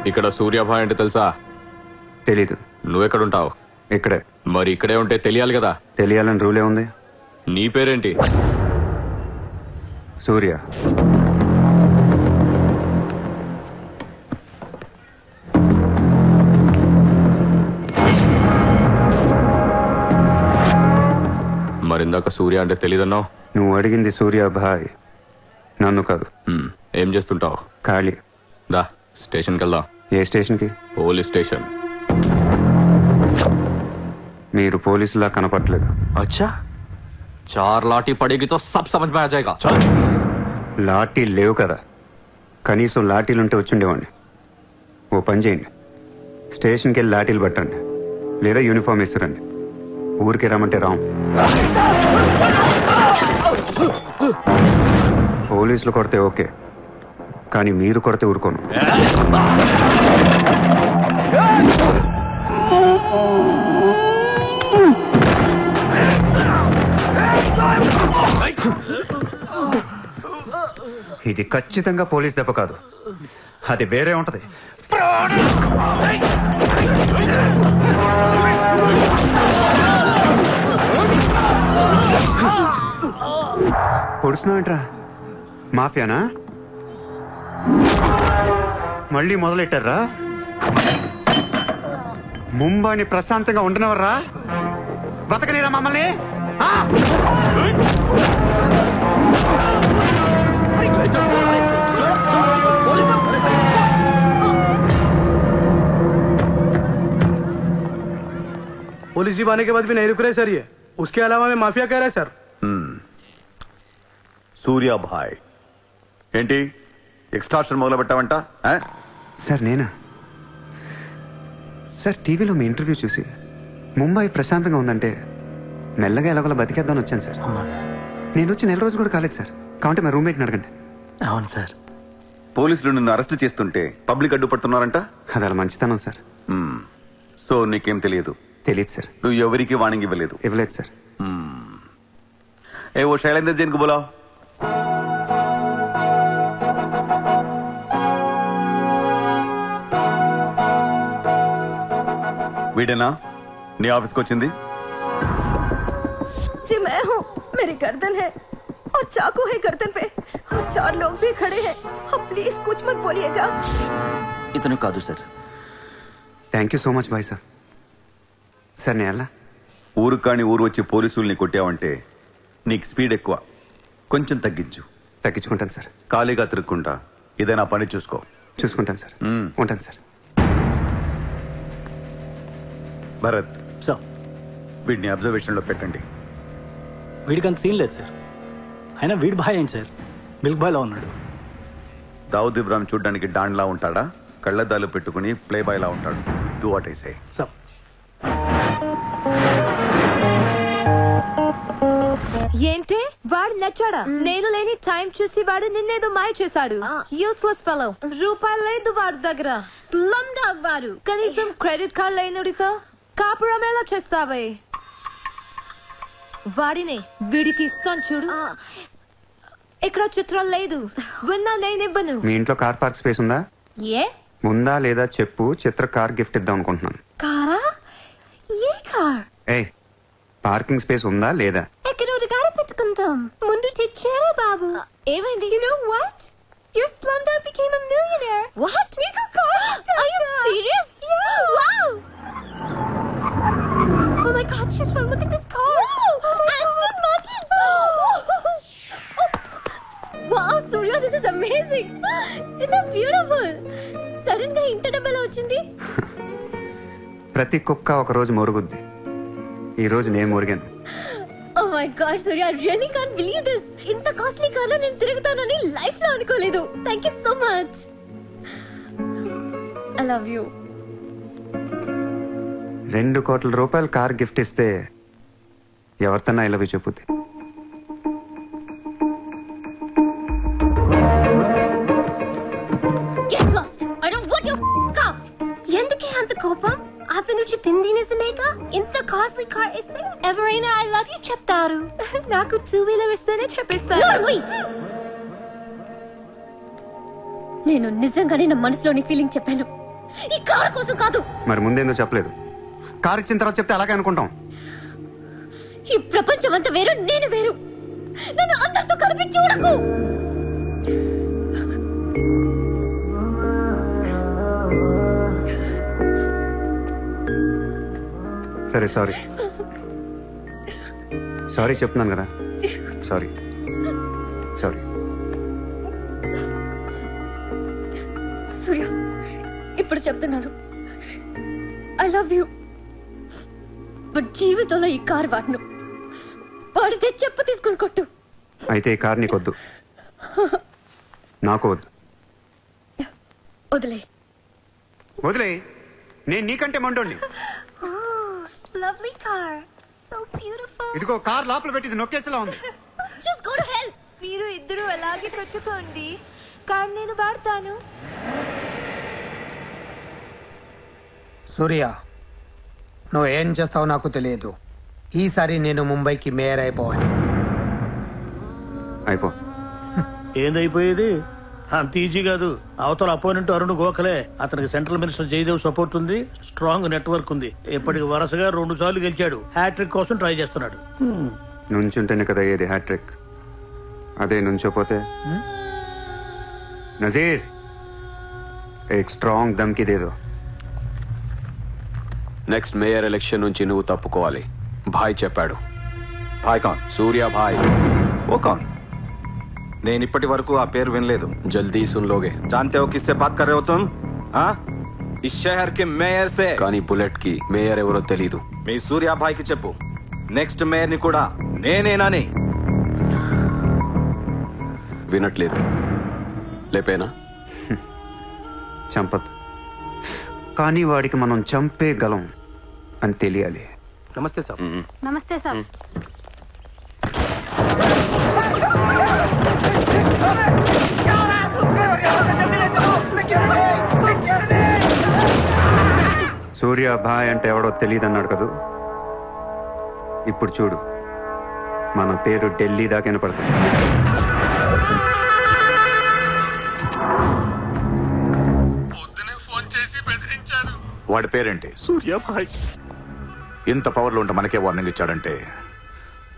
ఇక్కడ సూర్యాభాయ్ అంటే తెలుసా? తెలీదు. నువ్వెక్కడుంటావు? ఇక్కడే. మరి ఇక్కడే ఉంటే తెలియాలి కదా. తెలియాలని రూలే ఉంది. నీ పేరేంటి? సూర్య. మరిందాక సూర్య అంటే తెలీదన్నావు. నువ్వు అడిగింది సూర్యాభాయ్, నన్ను కాదు. ఏం చేస్తుంటావు? ఖాళీ. దా స్టేషన్కి వెళ్దాం. ఏ స్టేషన్కి? Police station. మీరు పోలీసులా కనపట్లేదు. అచ్చా, 4 లాఠీ పడేగి తో సబ్ సమజ్ మే ఆ జాయేగా. లాఠీ లేవు కదా, కనీసం లాఠీలుంటే వచ్చుండేవాడిని. ఓ పని చేయండి, స్టేషన్కి వెళ్ళి లాఠీలు పట్టండి, లేదా యూనిఫామ్ ఇస్తారండి. ఊరికి రమ్మంటే రాం. పోలీసులు కొడితే ఓకే, కానీ మీరు కొడితే ఊరుకోను. ఇది ఖచ్చితంగా పోలీస్ దెబ్బ కాదు, అది వేరే ఉంటది. పొడుస్తున్నావేంట్రా? మాఫియానా? మళ్ళీ మొదలెట్టారా? ముంబైని ప్రశాంతంగా ఉండనవర్రా? బతకనీరా మమ్మల్ని? पुलिस जीप आने के बाद भी नहीं रुक रहे सर ये. उसके अलावा मैं माफिया कह रहा है सर. సూర్యాభాయ్ ఏంటి ఎక్స్ట్రాక్షన్ మొదలు పెట్టావంట? సార్ నేనా? సార్ టీవీలో మీ ఇంటర్వ్యూ చూసి ముంబై ప్రశాంతంగా ఉందంటే మెల్లగా ఎలాగోలా బతికేద్దామని వచ్చాను సార్. నేను వచ్చి 1 రోజు కూడా కాలేదు సార్. కాబట్టి మా రూమ్మేట్ని అడగండి. అవును సార్. పోలీసులు నిన్ను అరెస్ట్ చేస్తుంటే పబ్లిక్ అడ్డుపడుతున్నారంట. అది అలా మంచితనం సార్. సో నీకేం తెలియదు? తెలియదు సార్. నువ్వు ఎవరికి వార్నింగ్ ఇవ్వలేదు? ఇవ్వలేదు సార్. ఏ ఓ శైలేందర్ జైన్ కు బోలావ్. వీడేనా నీ ఆఫీస్కి వచ్చింది? जी मैं हूँ. मेरी गर्दन है और चाकू है गर्दन पे और 4 लोग भी खड़े हैं. अब प्लीज कुछ मत बोलिएगा. ఇతను కాదు sir. Thank you so much bye sir. Sir నేను ఎలా? ఊరు కాని ఊరు వచ్చి పోలీసుల్ని కొట్టావంటే నీకు స్పీడ్ ఎక్కువ, కొంచెం తగ్గించు. తగ్గించుకుంటాను సార్. ఖాళీగా తిరుక్కుంటా ఏదైనా పని చూసుకో. చూసుకుంటాను సార్. ఉంటాను సార్. భరత్ సార్, వీడిని అబ్జర్వేషన్ లో పెట్టండి. వీడికి అంత సీన్ లేదు సార్. అయినా వీడి బాయ్ ఏంటి సార్, మిల్క్ బాయ్లా ఉన్నాడు. దావుద్ ఇబ్రాహిం చూడ్డానికి డాన్లా ఉంటాడా? కళ్ళద్దాలు పెట్టుకుని ప్లే బాయ్ లా ఉంటాడు. Do what I say. Sir ఏంటి వాడు నచ్చాడా? నేను లేని టైం చూసి వాడు నిన్నేదో మాయ చేశాడు. Useless fellow. రూపాయలు లేదు వాడి దగ్గర. స్లమ్ డాగ్ వాడు. కనీసం క్రెడిట్ కార్డ్ లేనుడితో కాపురం ఎలా చేస్తావే? వాడినే వీడికి ఇస్తాను చూడు. ఇక్కడ చిత్రం లేదు. విన్నా నేనివ్వను. మీ ఇంట్లో కార్ పార్క్ స్పేస్ ఉందా? ఏ ఉందా లేదా చెప్పు, చిత్ర కార్ గిఫ్ట్ ఇద్దాం అనుకుంటున్నాను. కారా? ఏ కార్? ఏ పార్కింగ్ స్పేస్ ఉందా లేదా? ఎక్కడో గారి పెట్టుకుందాం. ముందు తెచ్చారా బాబు? ఏమైంది? You know what? Your slumdog became a millionaire. What? నీకు car? Are you serious? Yeah. Wow. Oh my God, Chitra, look at this car. Aston Martin. Wow, Surya, this is amazing. It's so beautiful. Sudden గా ఇంత డబ్బులు వచ్చింది. ప్రతి కుక్క ఒక రోజు మురుగుద్ది. ఈ రోజు నేను మురిగాను. Oh my God, Surya, I really can't believe this. ఇంత కాస్ట్లీ కార్లో నేను తిరుగుతానని లైఫ్ లో అనుకోలేదు. Thank you so much. I love you. 2 కోట్ల రూపాయలు కార్ గిఫ్ట్ ఇస్తే ఎవరితోనా ఇలా చెప్పుద్ది. Get lost. I don't want your car. ఎందుకే అంత కోపం? అతను చెప్పింది నిజమేగా? ఇంత కాస్ట్లీ కార్ ఇస్తే ఎవరైనా ఐ లవ్ యూ చెప్తారు. నాకు 2-wheeler ఇస్తేనే చెప్పేస్తాను. నేను నిజంగానే నా మనసులోని ఫీలింగ్ చెప్పాను. ఈ కార్ కోసం కాదు. మరి ముందేందో చెప్పలేదు? కార్ ఇచ్చిన తర్వాత చెప్తే అలాగే అనుకుంటాం. ఈ ప్రపంచం అంతా వేరు, నేను వేరు. నన్ను అందరితో కలిపి చూడకు. సరే సారీ సారీ చెప్తున్నాను కదా. Sorry sorry. సూర్య, ఇప్పుడు చెప్తున్నాను, ఐ లవ్ యూ. బట్ జీవితంలో ఈ కార్ వాడను. వాడితే చెప్పు తీసుకుని కొట్టు. అయితే ఈ కార్ నీకొద్దు, నాకు వద్దు. వదిలే. వదిలే. నేను నీకంటే మండోండి. Lovely car, so beautiful. ఇదిగో కార్ లోపల పెట్టింది నొక్కేసేలా ఉంది. Just go to hell. మీరు ఇద్దరు అలాగే పెట్టుకోండి, కార్ నేను వాడతాను. సూర్య, నువ్వు ఏం చేస్తావో నాకు తెలియదు. ఈసారి నేను ముంబైకి మేయర్ అయిపోవాలి. అయిపో. ఏందైపోయేది? అంత ఈజీ కాదు. అవతల అపోనెంట్ అరుణ్ గోఖలే. అతనికి సెంట్రల్ మినిస్టర్ జయదేవ్ సపోర్ట్ ఉంది, స్ట్రాంగ్ నెట్వర్క్ ఉంది. ఇప్పటికి వరుసగా 2 సార్లు గెలిచాడు. హ్యాట్రిక్ కోసం ట్రై చేస్తున్నాడు. నుంచుంటేనే కదా ఏది హ్యాట్రిక్. అదే నుంచోపోతే నజీర్ ఏక్ స్ట్రాంగ్ దమ్కి దేదో. నెక్స్ట్ మేయర్ ఎలక్షన్ నుంచి నువ్వు తప్పుకోవాలి. భాయ్ చెప్పాడు. భాయ్ కాన్? సూర్య భాయ్. ఓ కాన్? నేను ఇప్పటి వరకు ఆ పేరు వినలేదు. జల్దీ సున్ లోగే. जानते हो किससे बात कर रहे हो तुम? हाँ, इस शहर के मेयर से. కానీ బుల్లెట్ కి మేయర్ ఎవరో తెలీదు. మీ సూర్య భాయ్ కి చెప్పు, నెక్స్ట్ మేయర్ ని కూడా నేనేనని. వినట్లేదు. లేపేనా? చంపదు, కానీ వాడికి మనం చంపేయగలం అని తెలియాలి. నమస్తే సార్. నమస్తే సార్. సూర్య భాయ్ అంటే ఎవడో తెలియదు అన్నాడు కదూ. ఇప్పుడు చూడు, మన పేరు ఢిల్లీ దాకా వినపడుతుంది. వాడి పేరేంటి? సూర్య భాయ్. ఇంత పవర్లో ఉంటే మనకే వార్నింగ్ ఇచ్చాడంటే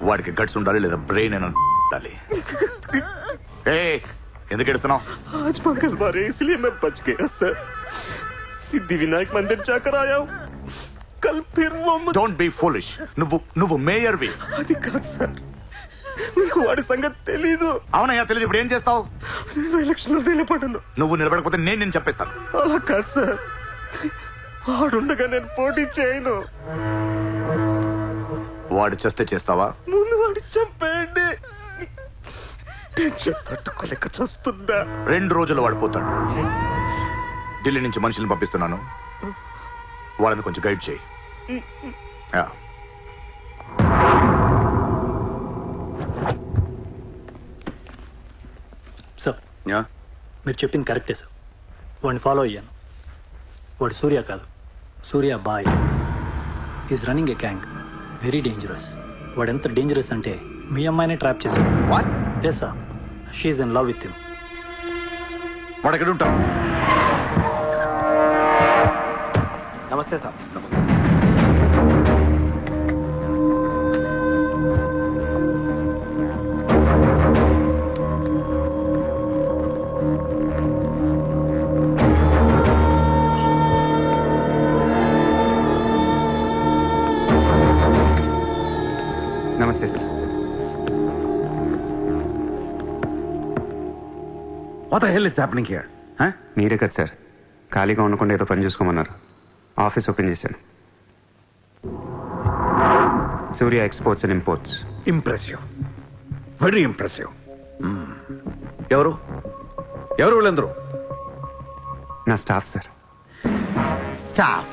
వాడికి గట్స్ ఉండాలి, లేదా బ్రెయిన్ అని ఉండాలి. ఎందుకు ఎడుతున్నావు? आज मंगलवार है इसलिए मैं बच गया सर. सिद्धिविनायक मंदिर जाकर आया हूँ. कल फिर वो డోంట్ బి ఫూలిష్. నువ్వు మేయర్వి. అది కాదు సార్, మీకు వాడి సంగతి తెలీదు. అవునయ్యా తెలియదు. ఇప్పుడు ఏం చేస్తావు? నేను ఎలక్షన్ లో నిలబడను. నువ్వు నిలబడకపోతే నేను చెప్పేస్తాను. అలా కాదు సార్, వాడుండగా నేను పోటీ చేయను. వాడు చేస్తే చేస్తావా? ముందు వాడి చంపేయండి. టెన్షన్ తట్టుకోలేక చూస్తుందా. 2 రోజులు వాడిపోతాడు. ఢిల్లీ నుంచి మనుషులను పంపిస్తున్నాను, వాళ్ళని కొంచెం గైడ్ చేయి. సార్, మీరు చెప్పింది కరెక్టే సార్. వాడిని ఫాలో అయ్యాను. వాడు సూర్య కాదు, Surya boy. Is running a gang, very dangerous. వాడు ఎంత డేంజరస్ అంటే మీ అమ్మాయిని ట్రాప్ చేశాడు. What? Yes sir, she in love with you. వాడు ఎక్కడ ఉంటాడు? నమస్తే సార్. నమస్తే sir. What the hell is happening here? Huh? మీరే కదా సార్ ఖాళీగా ఉండకుండా ఏదో పని చూసుకోమన్నారు. ఆఫీస్ ఓపెన్ చేశాను. Surya exports and imports. Impressive, very impressive. ఎవరు ఎవరు వీళ్ళందరూ? నా స్టాఫ్ సార్. స్టాఫ్?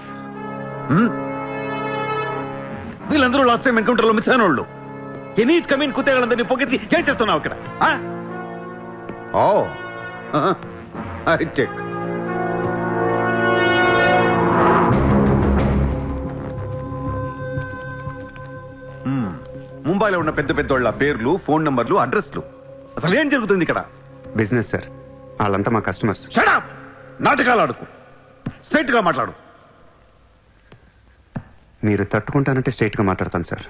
వీళ్ళందరూ లాస్ట్ టైం ఎన్కౌంటర్లో మిస్ అయిన వాళ్ళు. ఎనీట్ కమీన్ కుతేళ్ళందరినీ పొగేసి ఏం చేస్తున్నావు ఇక్కడ? Oh I take. ముంబైలో ఉన్న పెద్ద పెద్దోళ్ళ పేర్లు, ఫోన్ నంబర్లు, అడ్రస్లు. అసలు ఏం జరుగుతుంది ఇక్కడ? Business sir. వాళ్ళంతా మా కస్టమర్స్. Shut up! నాటకాలు ఆడుకు, స్ట్రైట్ గా మాట్లాడు. మీరు తట్టుకుంటానంటే స్ట్రైట్గా మాట్లాడతాను సార్.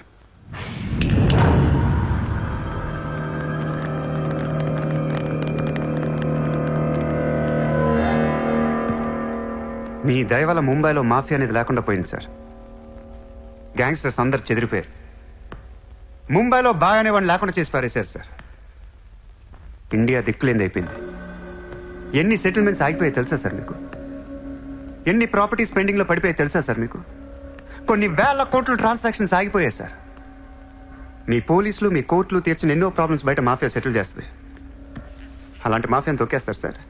మీ దయ వల్ల ముంబైలో మాఫియా అనేది లేకుండా పోయింది సార్. గ్యాంగ్స్టర్స్ అందరు చెదిరిపోయారు. ముంబైలో బాయ్ అనేవాడిని లేకుండా చేసి పారేశారు సార్. ఇండియా దిక్కులేంది అయిపోయింది. ఎన్ని సెటిల్మెంట్స్ ఆగిపోయాయి తెలుసా సార్ మీకు? ఎన్ని ప్రాపర్టీస్ పెండింగ్లో పడిపోయాయి తెలుసా సార్ మీకు? కొన్ని వేల కోట్ల ట్రాన్సాక్షన్స్ ఆగిపోయాయి సార్. మీ పోలీసులు, మీ కోర్టులు తీర్చిన ఎన్నో ప్రాబ్లమ్స్ బయట మాఫియా సెటిల్ చేస్తుంది. అలాంటి మాఫియాని తొక్కేస్తారు సార్.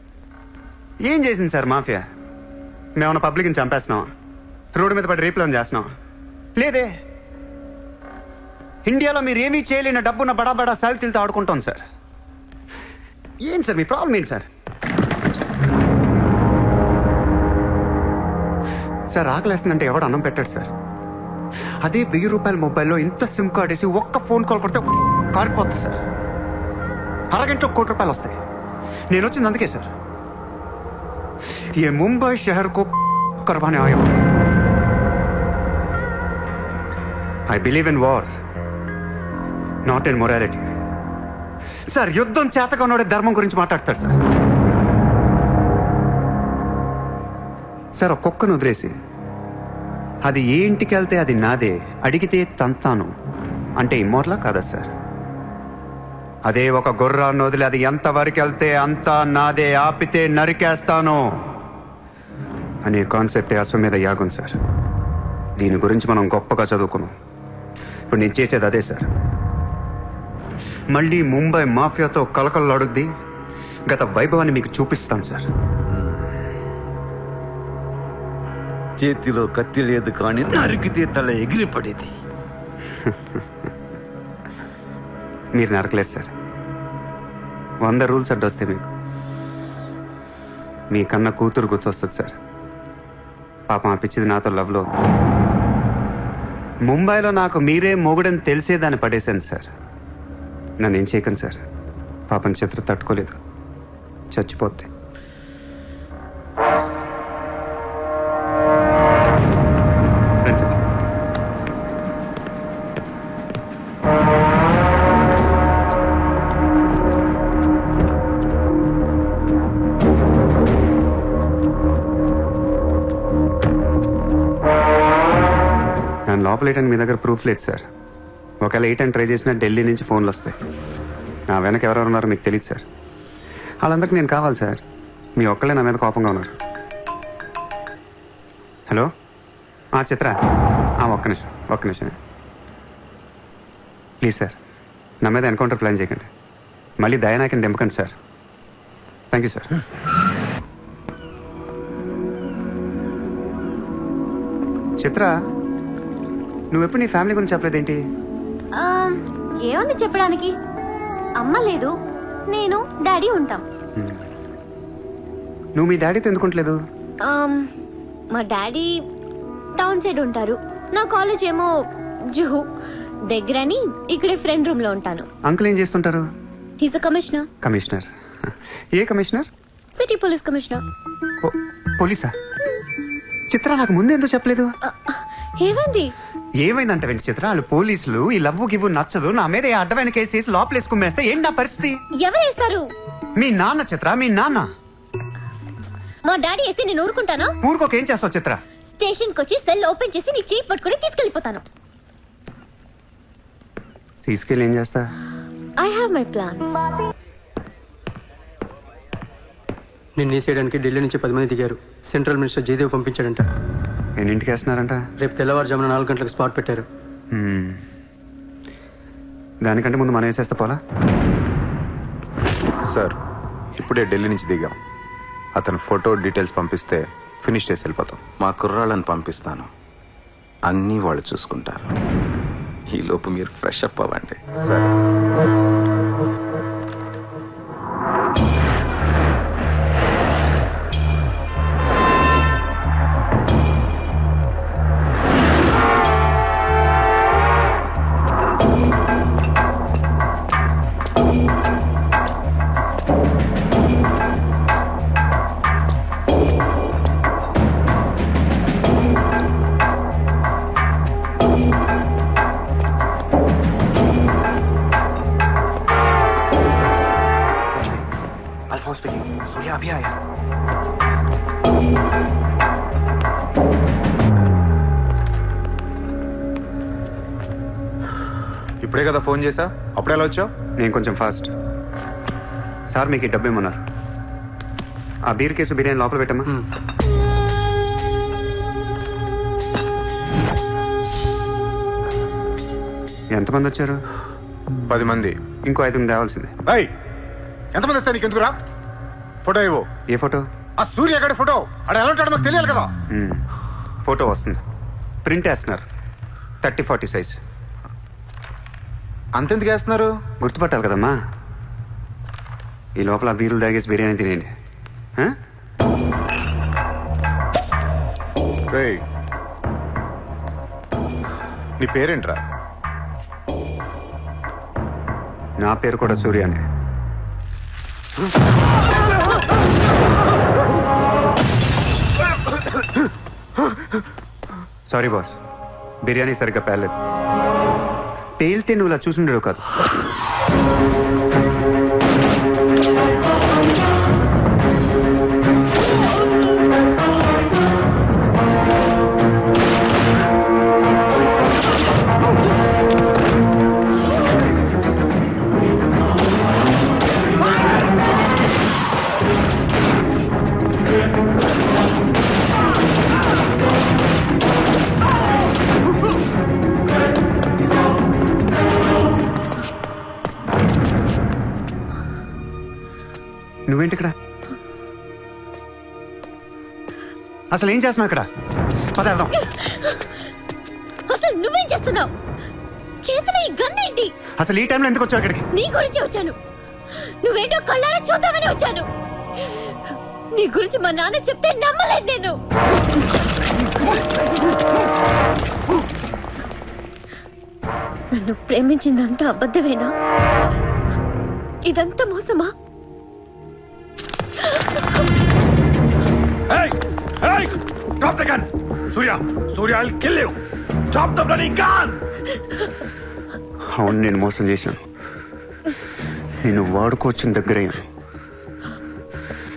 ఏం చేసింది సార్ మాఫియా? మేమన్నా పబ్లిక్ని చంపేస్తున్నాం, రోడ్డు మీద పడి రేపులను చేస్తున్నాం? లేదే. ఇండియాలో మీరు ఏమీ చేయలేని డబ్బున్న బడా బడా సాల్తీలతో ఆడుకుంటాం సార్. ఏంటి సార్ మీ ప్రాబ్లం ఏంటి సార్? సార్ ఆకలేస్తుందంటే ఎవడు అన్నం పెట్టాడు సార్. అదే 1000 రూపాయల మొబైల్లో ఇంత సిమ్ కార్డ్ వేసి ఒక్క ఫోన్ కాల్ కొడితే కారిపోతుంది సార్. అరగంటలో 1 కోటి రూపాయలు వస్తాయి. నేను వచ్చింది అందుకే సార్. ये मुंबई शहर को करवाने आया हूं. I believe in war, not in morality. Sir యుద్ధం చేతగా ఉన్నోడే ధర్మం గురించి మాట్లాడతారు సార్. సార్ ఒక కుక్కను వదిలేసి అది ఏ ఇంటికి వెళ్తే అది నాదే, అడిగితే తంతాను అంటే ఇమ్మోర్లా కాదా సార్? అదే ఒక గుర్రాన్ని వదిలి అది ఎంతవరకు వెళ్తే అంతా నాదే, ఆపితే నరికేస్తాను అనే కాన్సెప్టే అశ్వమేధ యాగం సార్. దీని గురించి మనం గొప్పగా చదువుకున్నాం. ఇప్పుడు నేను చేసేది అదే సార్. మళ్ళీ ముంబై మాఫియాతో కలకలలాడుద్ది గత వైభవాన్ని మీకు చూపిస్తాను సార్. చేతిలో కత్తి లేదు కానీ నరికితే తల ఎగిరిపడేది. మీరు నరకలేదు సార్. 100 రూల్స్ అడ్డొస్తే మీకు మీ కన్నా కూతురు గుర్తొస్తుంది సార్. పాపం ఆ పిచ్చిది నాతో లవ్లో ఉంది. ముంబైలో నాకు మీరే మొగుడని తెలిసేదాన్ని పడేశాను సార్. నన్ను ఏం చేయకండి సార్. పాపం చిత్ర తట్టుకోలేదు, చచ్చిపోద్ది. నేను లోపలేయడానికి మీ దగ్గర ప్రూఫ్ లేదు సార్. ఒకవేళ 8 అని ట్రై చేసినా ఢిల్లీ నుంచి ఫోన్లు వస్తాయి. నా వెనక ఎవరెవరు ఉన్నారో మీకు తెలియదు సార్. వాళ్ళందరికీ నేను కావాలి సార్. మీ ఒక్కళ్ళే నా మీద కోపంగా ఉన్నారు. హలో చిత్ర, ఒక్క నిమిషం ప్లీజ్ సార్. నా మీద ఎన్కౌంటర్ ప్లాన్ చేయకండి. మళ్ళీ దయానాకిని దింపకండి sir. Thank you sir. Chitra, నువ్వెప్పుడు నీ ఫ్యామిలీ గురించి చెప్పలేదేంటి? ఏముంది చెప్పడానికి? అమ్మ లేదు, నేను డాడీ ఉంటాం. నువ్వు మీ డాడీతో ఎందుకుంటలేదు? మా డాడీ టౌన్ సైడ్ ఉంటారు. నా కాలేజ్ ఏమో జుహు. దగ్గరని ఇక్కడే ఫ్రెండ్ రూమ్ లో ఉంటాను. అంకుల్ ఏం చేస్తుంటారు? He's a commissioner. కమిషనర్? ఏ కమిషనర్? City police commissioner. పోలీసా? చిత్ర నాకు ముందు ఎందుకు చెప్పలేదు? ఏమైంది? ఏమైందంట వెంట చిత్ర, వాళ్ళు పోలీసులు ఈ లవ్వు గివ్వు నచ్చదు నా మీద అడ్డమైన కేసు వేసి లోపలేసి కుమ్మేస్తే ఏంటి నా పరిస్థితి? ఎవరేస్తారు? మీ నాన్న చిత్ర, మీ నాన్న. మా డాడీ వేస్తే నేను ఊరుకుంటానా? ఊరుకోక ఏం చేస్తావు చిత్ర? స్టేషన్ కి వచ్చి సెల్ ఓపెన్ చేసి నీ చేయి పట్టుకుని తీసుకెళ్లిపోతాను. తీసుకెళ్ళి ఏం చేస్తా? I have my plan. నిన్ను వేసేయడానికి ఢిల్లీ నుంచి 10 మంది దిగారు. సెంట్రల్ మినిస్టర్ జయదేవ్ పంపించాడంట. ఎన్నింటికి వేస్తున్నారంట? రేపు తెల్లవారుజామున 4 గంటలకు స్పాట్ పెట్టారు. దానికంటే ముందు మనం వేసేస్తా పోలా? సార్ ఇప్పుడే ఢిల్లీ నుంచి దిగాం. అతను ఫోటో డీటెయిల్స్ పంపిస్తే ఫినిష్ చేసి వెళ్ళిపోతాం. మా కుర్రాళ్ళని పంపిస్తాను, అన్నీ వాళ్ళు చూసుకుంటారు. ఈ లోపు మీరు ఫ్రెష్ అప్ అవ్వండి. సార్ सूर्या अभी आया. ఇప్పుడే కదా ఫోన్ చేసా, అప్పుడే ఎలా వచ్చావు? నేను కొంచెం ఫాస్ట్. సార్ మీకు ఈ డబ్బు ఏమన్నారు? ఆ బీర్ కేసు బిర్యానీ లోపల పెట్టమ్మా. ఎంతమంది వచ్చారు? 10 మంది. ఇంకో 5 తేవాల్సిందే. ఎంతమంది వస్తా నీకు ఎందుకురా? ఫోటో ఇవ్వు. ఏ ఫోటో? ఆ సూర్యగడి ఫోటో. అక్కడ ఎలా ఉంటాడో మాకు తెలియాలి కదా. ఫోటో వస్తుంది, ప్రింట్ వేస్తున్నారు. 30-40 సైజ్. అంతెందుకు వేస్తున్నారు? గుర్తుపట్టాలి కదమ్మా. ఈ లోపల బీరులు తాగేసి బిర్యానీ తినేయండి. నీ పేరేంట్రా? నా పేరు కూడా సూర్య అండి. సారీ బాస్, బిర్యానీ సరిగ్గా పేర్లేదు. పేలితే నువ్వు ఇలా చూసుండేవు కాదు. నువ్వేంటి ఇక్కడ? అసలు ఏం చేస్తున్నావు ఇక్కడ? పదేద్దాం. అసలు నువ్వేం చేస్తున్నావు? చేతిలో ఈ గన్ ఏంటి? అసలు ఈ టైంలో ఎందుకు వచ్చావు ఇక్కడికి? నీ గురించి వచ్చాను. నువ్వేంటో కళ్ళారా చూద్దామని వచ్చాను. నీ గురించి మా నాన్న చెప్తే నమ్మలేదు నేను. నన్ను ప్రేమించిందంతా అబద్ధమేనా? ఇదంతా మోసమా? Hey! Hey! Drop the gun! Surya! Surya, I'll kill you! Drop the bloody gun! అవును, నేను మోసం చేశాను. నేను వాడుకోవచ్చిన దగ్గరయ్యాను.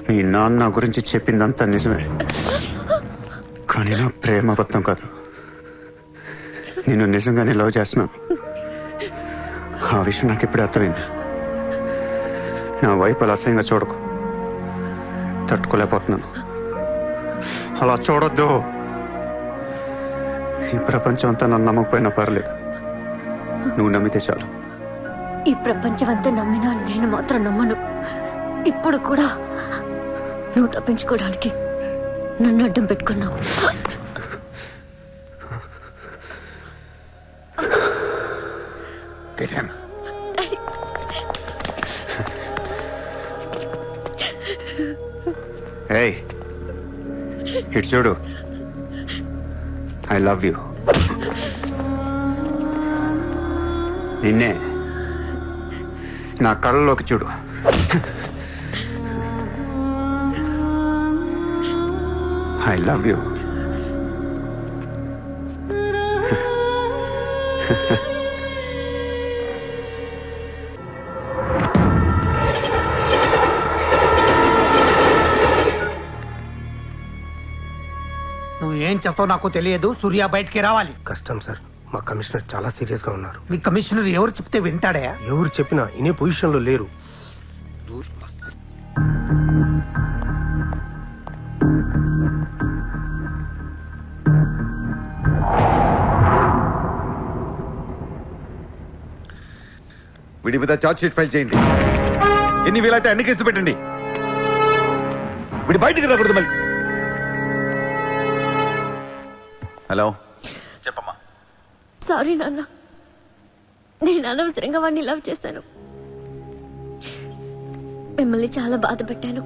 మీ నాన్న గురించి చెప్పిందంతా నిజమే, కానీ నా ప్రేమ అబద్ధం కాదు. నేను నిజంగానే లవ్ చేస్తున్నాను. ఆ విషయం నాకు ఇప్పుడే అర్థమైంది. నా వైపు అలా అసహ్యంగా చూడకు. తట్టుకోలేకపోతున్నాను. అలా చూడొద్దు. ఈ ప్రపంచం అంతా నన్ను నమ్మకపోయినా పర్లేదు, నువ్వు నమ్మితే చాలు. ఈ ప్రపంచం అంతా నమ్మినా నేను మాత్రం నమ్మను. ఇప్పుడు కూడా నువ్వు తప్పించుకోవడానికి నన్ను అడ్డం పెట్టుకున్నావు. Get him. Hey, ఇటు చూడు. I love you. నిన్నే. నా కళ్ళలోకి చూడు. I love you. నువ్వు ఏం చేస్తావు నాకు తెలియదు. సూర్య బయటికి రావాలి. కష్టం సార్, మా కమిషనర్ చాలా సీరియస్ గా ఉన్నారు. మీ కమిషనర్ ఎవరు చెప్తే వింటాడా? ఎవరు చెప్పినా ఇనే పొజిషన్ లో లేరు. వీడి మీద చార్జ్ షీట్ ఫైల్ చేయండి. ఎన్ని వీలైతే అన్ని కేసులు పెట్టండి. వీడి బయటికి రాకూడదు మళ్ళీ. హలో, చెప్పమ్మా. సారీ నాన్న, నేను అనవసరంగా వాడిని లవ్ చేశాను. మిమ్మల్ని చాలా బాధ పెట్టాను.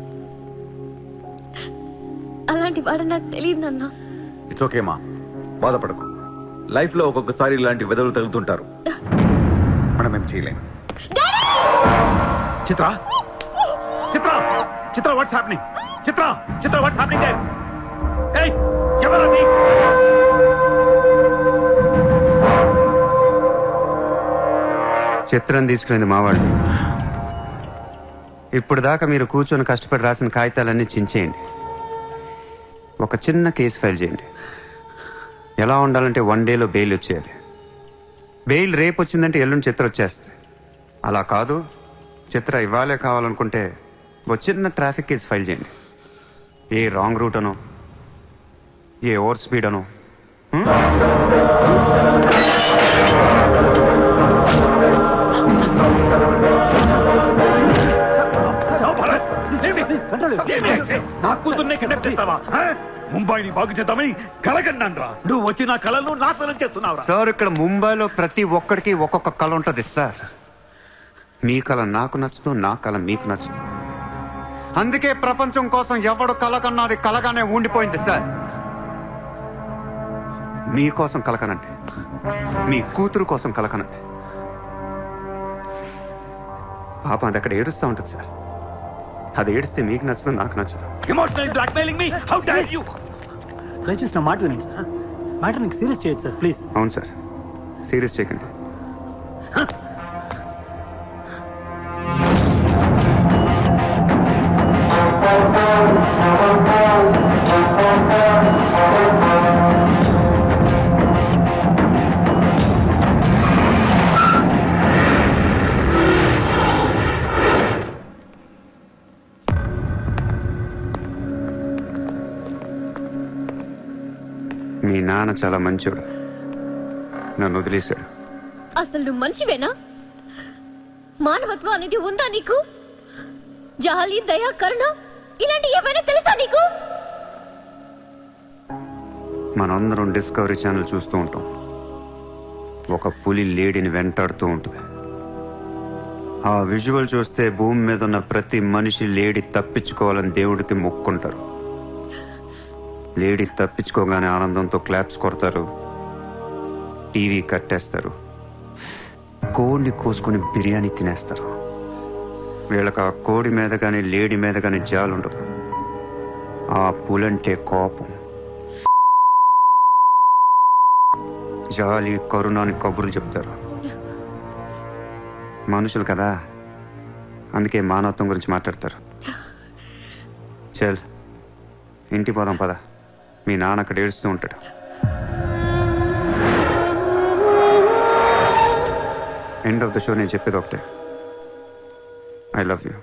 అలాంటి వాడు నాకు తెలియదు నాన్న. ఇట్స్ ఓకే మా, బాధపడకు. లైఫ్ లో ఒక్కొక్కసారి ఇలాంటి వెదవులు తగులుతుంటారు. మనం ఏం చేయలేము. Chitra, Chitra, Chitra, what's happening? Chitra, Chitra, what's happening there? ఏయ్, ఎవరది? చిత్రం తీసుకునేది మావాళ్ళు. ఇప్పుడు దాకా మీరు కూర్చొని కష్టపడి రాసిన కాగితాలన్నీ చించేయండి. ఒక చిన్న కేసు ఫైల్ చేయండి. ఎలా ఉండాలంటే 1 డేలో బెయిల్ వచ్చేయాలి. బెయిల్ రేపు వచ్చిందంటే ఎల్లుండి చిత్ర వచ్చేస్తుంది. అలా కాదు, చిత్ర ఇవ్వాలే కావాలనుకుంటే ఒక చిన్న ట్రాఫిక్ కేసు ఫైల్ చేయండి. ఏ రాంగ్ రూట్ అనో, ఏ ఓవర్ స్పీడ్ అనో. నా కూతుర్నే కండక్ట్ చేస్తావా? ముంబైని బాగు చేద్దామని కలగన్నాన్రా. నువ్వు వచ్చి నా కళను నాశనం చేస్తున్నావురా. సార్, ఇక్కడ ముంబైలో ప్రతి ఒక్కడికి ఒక్కొక్క కళ ఉంటుంది సార్. మీ కళ నాకు నచ్చదు, నా కళ మీకు నచ్చదు. అందుకే ప్రపంచం కోసం ఎవడు కలకన్నది కలగానే ఉండిపోయింది సార్. మీకోసం కలకనంటే, మీ కూతురు కోసం కలకనంటే. పాపం అది అక్కడ ఏడుస్తూ ఉంటుంది సార్. అది ఏడిస్తే మీకు నచ్చదు, నాకు నచ్చదు. Emotional blackmailing me, how dare you? దయచేసి నా మాట వినండి సార్. మ్యాటర్ నీకు సీరియస్ చేయొచ్చు సార్, ప్లీజ్. అవును సార్, సీరియస్ చేయకండి. మీ నాన్న చాలా మంచోడు, నన్ను వదిలేశాడు. అసలు నువ్వు మనిషివేనా? మానవత్వం అనేది ఉందా నీకు? జాలి, దయ, కరుణ ఇలాంటి ఏమైనా తెలుసా నీకు? మనందరం డిస్కవరీ ఛానల్ చూస్తూ ఉంటాం. ఒక పులి లేడీని వెంటాడుతూ ఉంటుంది. ఆ విజువల్ చూస్తే భూమి మీద ఉన్న ప్రతి మనిషి లేడీ తప్పించుకోవాలని దేవుడికి మొక్కుంటారు. లేడీ తప్పించుకోగానే ఆనందంతో క్లాప్స్ కొడతారు, టీవీ కట్టేస్తారు, కోడిని కోసుకుని బిర్యానీ తినేస్తారు. వీళ్ళకి ఆ కోడి మీద కానీ లేడీ మీద కానీ జాలి ఉండదు. ఆ పులంటే కోపం, జాలి, కరుణ అని కబుర్లు చెప్తారు. మనుషులు కదా, అందుకే మానవత్వం గురించి మాట్లాడతారు. చల్, ఇంటికి పోదాం పద. మీ నాన్న అక్కడ ఏడుస్తూ ఉంటాడు. ఎండ్ ఆఫ్ ద షో నేను చెప్పేది ఒకటే, ఐ లవ్ యూ.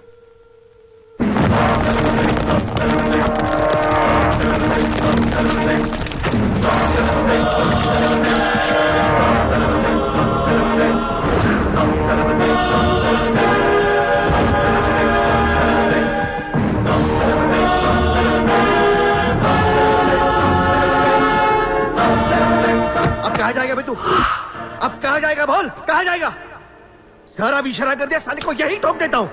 अब कहाँ जाएगा बे तू? अब कहाँ जाएगा बोल, कहाँ जाएगा? सारा भी इशारा कर दिया, साले को यही ठोक देता हूँ.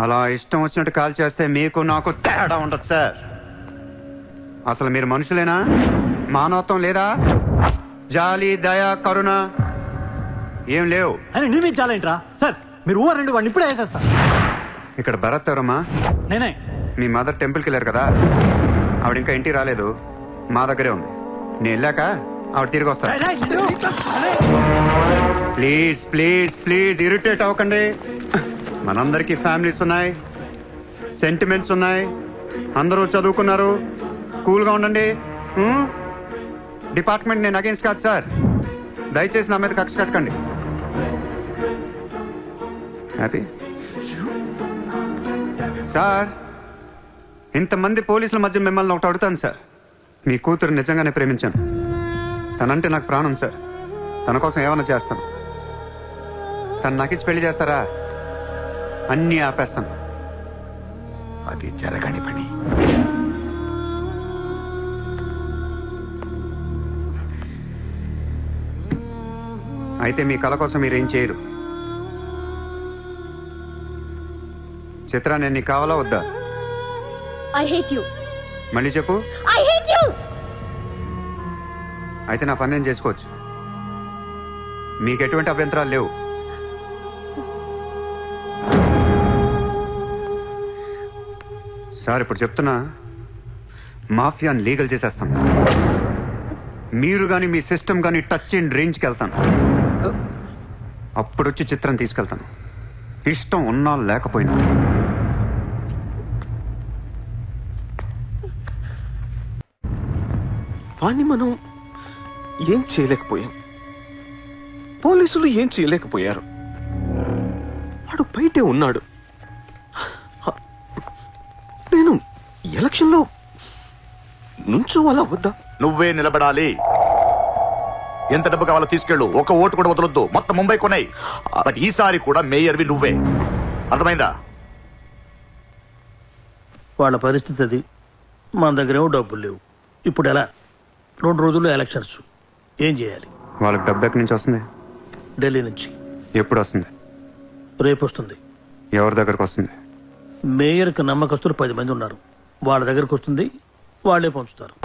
అలా ఇష్టం వచ్చినట్టు కాల్ చేస్తే మీకు నాకు తేడా ఉండదు సార్. అసలు మీరు మనుషులేనా? మానవత్వం లేదా? జాలి, దయ, కరుణ ఏం లేవు. అని నీ మీద చాలా ఏంట్రా సార్, మీరు ఊరండి వాడిని ఇప్పుడే వేసేస్తా. ఇక్కడ భరత్ ఎవరమ్మా? నేనే. మీ మదర్ టెంపుల్కి వెళ్ళారు కదా, ఆవిడ ఇంకా ఇంటికి రాలేదు, మా దగ్గరే ఉంది. నేను వెళ్ళాక ఆవిడ తిరిగి వస్తా. ప్లీజ్ ప్లీజ్ ప్లీజ్ ఇరిటేట్ అవ్వకండి. మనందరికీ ఫ్యామిలీస్ ఉన్నాయి, సెంటిమెంట్స్ ఉన్నాయి, అందరూ చదువుకున్నారు. కూల్గా ఉండండి. డిపార్ట్మెంట్ నేను అగేన్స్ట్ కాదు సార్, దయచేసి నా మీద కక్ష కట్టకండి. Happy sir. ఇంతమంది పోలీసుల మధ్య మిమ్మల్ని ఒకటి అడుగుతాను సార్. మీ కూతురు నిజంగానే ప్రేమించాను. తనంటే నాకు ప్రాణం సార్. తన కోసం ఏమైనా చేస్తాను. తను నాకిచ్చి పెళ్లి చేస్తారా? అన్నీ ఆపేస్తాను. అది జరగని పని. అయితే మీ కళ కోసం మీరేం చేయరు. చిత్ర, నేను నీకు కావాలా వద్దా? I hate you. మళ్ళీ చెప్పు. I hate you. అయితే నా పని నేను చేసుకోవచ్చు. మీకు ఎటువంటి అభ్యంతరాలు లేవు. సార్, ఇప్పుడు చెప్తున్నా, మాఫియాని లీగల్ చేసేస్తాను. మీరు కానీ మీ సిస్టమ్ కానీ టచ్ అండ్ రేంజ్కి వెళ్తాను. అప్పుడొచ్చి చిత్రం తీసుకెళ్తాను, ఇష్టం ఉన్నా లేకపోయినా. వాణ్ణి మనం ఏం చేయలేకపోయాం, పోలీసులు ఏం చేయలేకపోయారు. వాడు బయటే ఉన్నాడు. నేను ఎలక్షన్లో నుంచోవాలా వద్దా? నువ్వే నిలబడాలి. ఎంత డబ్బు కావాలో తీసుకెళ్ళు, ఒక ఓటు కూడా వదలొద్దు, మొత్తం ముంబై కొన్నాయి. బట్ ఈసారి కూడా మేయర్వి నువ్వే, అర్థమైందా? వాళ్ళ పరిస్థితి అది. మన దగ్గరేమో డబ్బులు లేవు. ఇప్పుడు ఎలా? 2 రోజుల్లో ఎలక్షన్స్. ఏం చేయాలి? వాళ్ళకి డబ్బు ఎక్కడి నుంచి వస్తుంది? ఢిల్లీ నుంచి. ఎప్పుడు వస్తుంది? రేపు వస్తుంది. ఎవరి దగ్గరకు వస్తుంది? మేయర్కి నమ్మకస్తులు 10 మంది ఉన్నారు. వాళ్ళ దగ్గరకు వస్తుంది, వాళ్ళే పంచుతారు.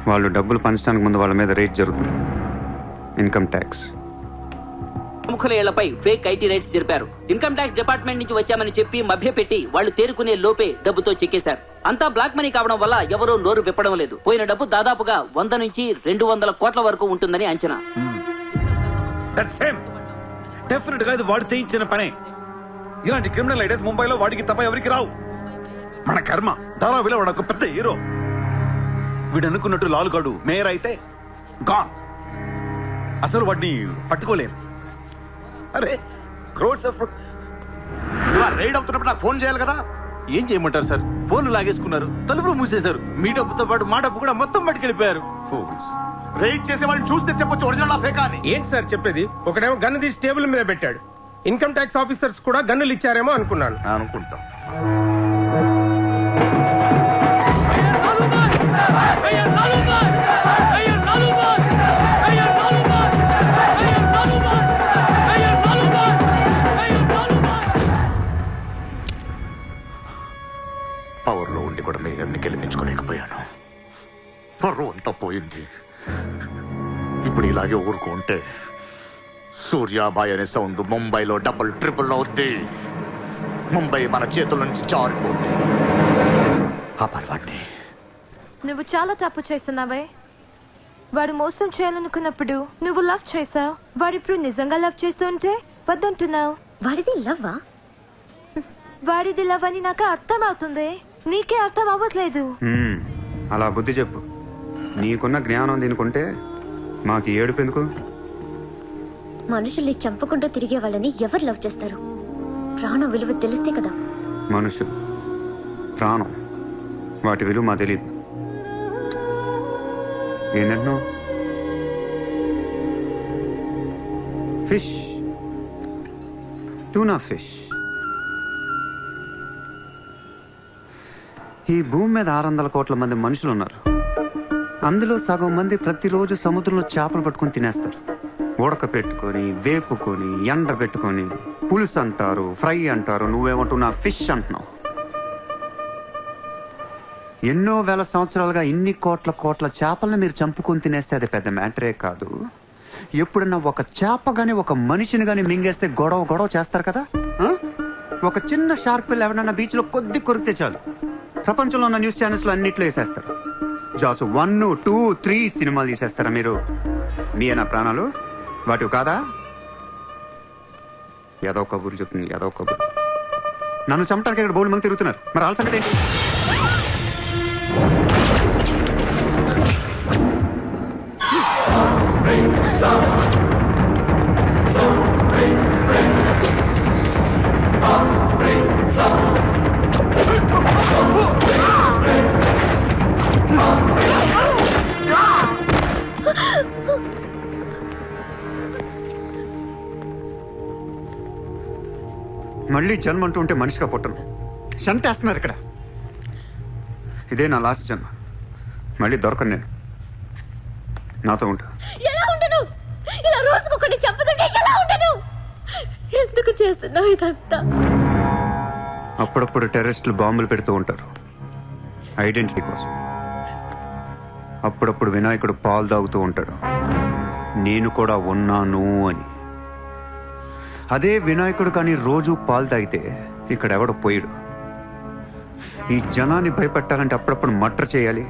వాళ్ళు డబ్బులు పంచడానికి ముందు వాళ్ళ మీద రేట్ జరుగుతుంది, ఇన్కమ్ ట్యాక్స్. ప్రముఖుల ఇళ్లపై ఫేక్ ఐటీ రైట్స్ జరిపారు. ఇన్కమ్ ట్యాక్స్ డిపార్ట్మెంట్ నుంచి వచ్చామని చెప్పి మభ్యపెట్టి వాళ్ళు తేరుకునే లోపే డబ్బుతో చెక్కేశారు. అంతా బ్లాక్ మనీ కావడం వల్ల ఎవరూ నోరు విప్పడం లేదు. పోయిన డబ్బు దాదాపుగా 100 నుంచి 200 కోట్ల వరకు ఉంటుందని అంచనా. డెఫినెట్ గా ఇది వాడు చేయించిన పనే. ఇలాంటి క్రిమినల్ ఐడియాస్ ముంబైలో వాడికి తప్ప ఎవరికి రావు. మన కర్మ, ధారావిలో వాడు ఒక పెద్ద హీరో. వీడు అనుకున్నట్టు లాలుగాడు మేయర్ అయితే గాన్. అసలు వాడిని పట్టుకోలేరు. అరే క్రోడ్స్ ఆఫ్ రైడ్ అవుతున్నప్పుడు నాకు ఫోన్ చేయాలి కదా. ఏం చేయమంటారు సార్? ఫోన్లు లాగేసుకున్నారు, తలుపులు మూసేశారు. మీ డబ్బుతో పాటు మా డబ్బు కూడా మొత్తం పట్టుకెళ్ళిపోయారు. రైడ్ చేసే వాళ్ళని చూస్తే చెప్పొచ్చు ఒరిజినల్ ఫేక్ అని. ఏంటి సార్ చెప్పేది? ఒకడేమో గన్ను తీసి టేబుల్ మీద పెట్టాడు. ఇన్కమ్ ట్యాక్స్ ఆఫీసర్స్ కూడా గన్నులు ఇచ్చారేమో అనుకున్నాను. అనుకుంటా. పవర్ లో ఉండి కూడా మేయర్ని గెలిపించుకోలేకపోయాను. పర్వం అంతా పోయింది. ఇప్పుడు ఇలాగే ఊరుకుంటే సూర్యాబాయ్ అనే సౌండ్ ముంబైలో డబుల్ ట్రిపుల్ అవుద్ది. ముంబై మన చేతుల నుంచి జారిపోద్ది. ఆపాలి వాడిని. నువ్వు చాలా తప్పు చేస్తున్నావే. వాడు మోసం చేయాలనుకున్నప్పుడు నువ్వు లవ్ చేసావు. వాడిప్పుడు నిజంగా లవ్ చేస్తుంటే వద్దంటున్నావు. వాడిది లవ్వా? వాడిది లవ్ అని నాకు అర్థం అవుతుంది, నీకే అర్థం అవ్వట్లేదు. అలా బుద్ధి చెప్పు. నీకున్న జ్ఞానం దీనికుంటే మాకు ఏడుపు ఎందుకు? మనుషుల్ని చంపకుండా తిరిగే వాళ్ళని ఎవరు లవ్ చేస్తారు? ప్రాణం విలువ తెలిస్తే కదా. మనుషులు, ప్రాణం, వాటి విలువ మా తెలియదు. ఏంటంటున్నావు? Fish, tuna fish. ఈ భూమి మీద 600 కోట్ల మంది మనుషులు ఉన్నారు. అందులో సగం మంది ప్రతిరోజు సముద్రంలో చేపలు పట్టుకొని తినేస్తారు. ఉడక పెట్టుకొని, వేపుకొని, ఎండ పెట్టుకొని, పులుసు అంటారు, ఫ్రై అంటారు. నువ్వేమంటున్నా ఫిష్ అంటున్నావు. ఎన్నో వేల సంవత్సరాలుగా ఇన్ని కోట్ల చేపలను మీరు చంపుకొని తినేస్తే అది పెద్ద మ్యాటరే కాదు. ఎప్పుడన్నా ఒక చేప గాని ఒక మనిషిని గాని మింగేస్తే గొడవ గొడవ చేస్తారు కదా, ఆ? ఒక చిన్న షార్క్ పిల్ల ఎవరన్నా బీచ్ లో కొద్ది కొరికితే చాలు ప్రపంచంలో ఉన్న న్యూస్ ఛానల్స్ లో అన్నిట్లో వేసేస్తారు. జాస్ 1, 2, 3 సినిమాలు తీసేస్తారా మీరు? మీ నా ప్రాణాలు వాటివి కాదా? ఏదో కబుర్లు చెప్తుంది, ఏదో కబుర్లు. నన్ను చంపడానికి ఇక్కడ బోల్డ్ మంది తిరుగుతున్నారు, మరి వాళ్ళ సంగతి ఏంటి? మళ్ళీ జన్మ అంటూ ఉంటే మనిషిగా పుట్టను. చంపేస్తున్నారు ఇక్కడ. ఇదే నా లాస్ట్ జన్మ. మళ్ళీ దొరకను నేను. నాతో ఉంటా. ఎలా ఉండను? ఇలా రోజుకొకటి చంపుతుంటే ఎలా ఉండను? ఎందుకు చేస్తున్నావు ఇదంతా? అప్పుడప్పుడు టెర్రరిస్టులు బాంబులు పెడుతూ ఉంటారు ఐడెంటిటీ కోసం. అప్పుడప్పుడు వినాయకుడు పాలు తాగుతూ ఉంటాడు, నేను కూడా ఉన్నాను అని. అదే వినాయకుడు కానీ రోజు పాలు తాగితే ఇక్కడ ఎవడు పోయిడు. ఈ జనాన్ని భయపెట్టాలంటే అప్పుడప్పుడు మర్డర్ చేయాలి,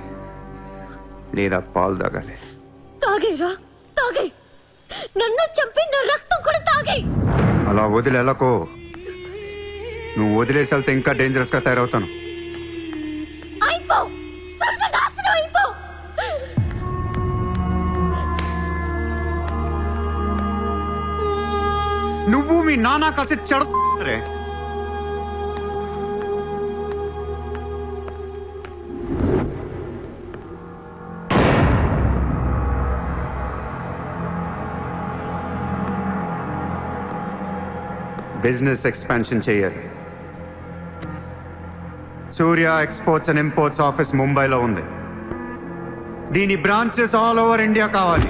లేదా పాలు తాగాలి. తాగేరా, తాగే. నన్ను చంపి నా రక్తం కూడా తాగే. అలా వదిలేలకో. నువ్వు వదిలేసి వెళ్తే ఇంకా డేంజరస్ గా తయారవుతాను. అయిపో, సర్వనాశనం అయిపో. నువ్వు మీ నాన్న కలిసి చెడరే. బిజినెస్ ఎక్స్పాన్షన్ చేయాలి. సూర్య ఎక్స్పోర్ట్స్ అండ్ ఇంపోర్ట్స్ ఆఫీస్ ముంబైలో ఉంది. దీని బ్రాంచెస్ ఆల్ ఓవర్ ఇండియా కావాలి.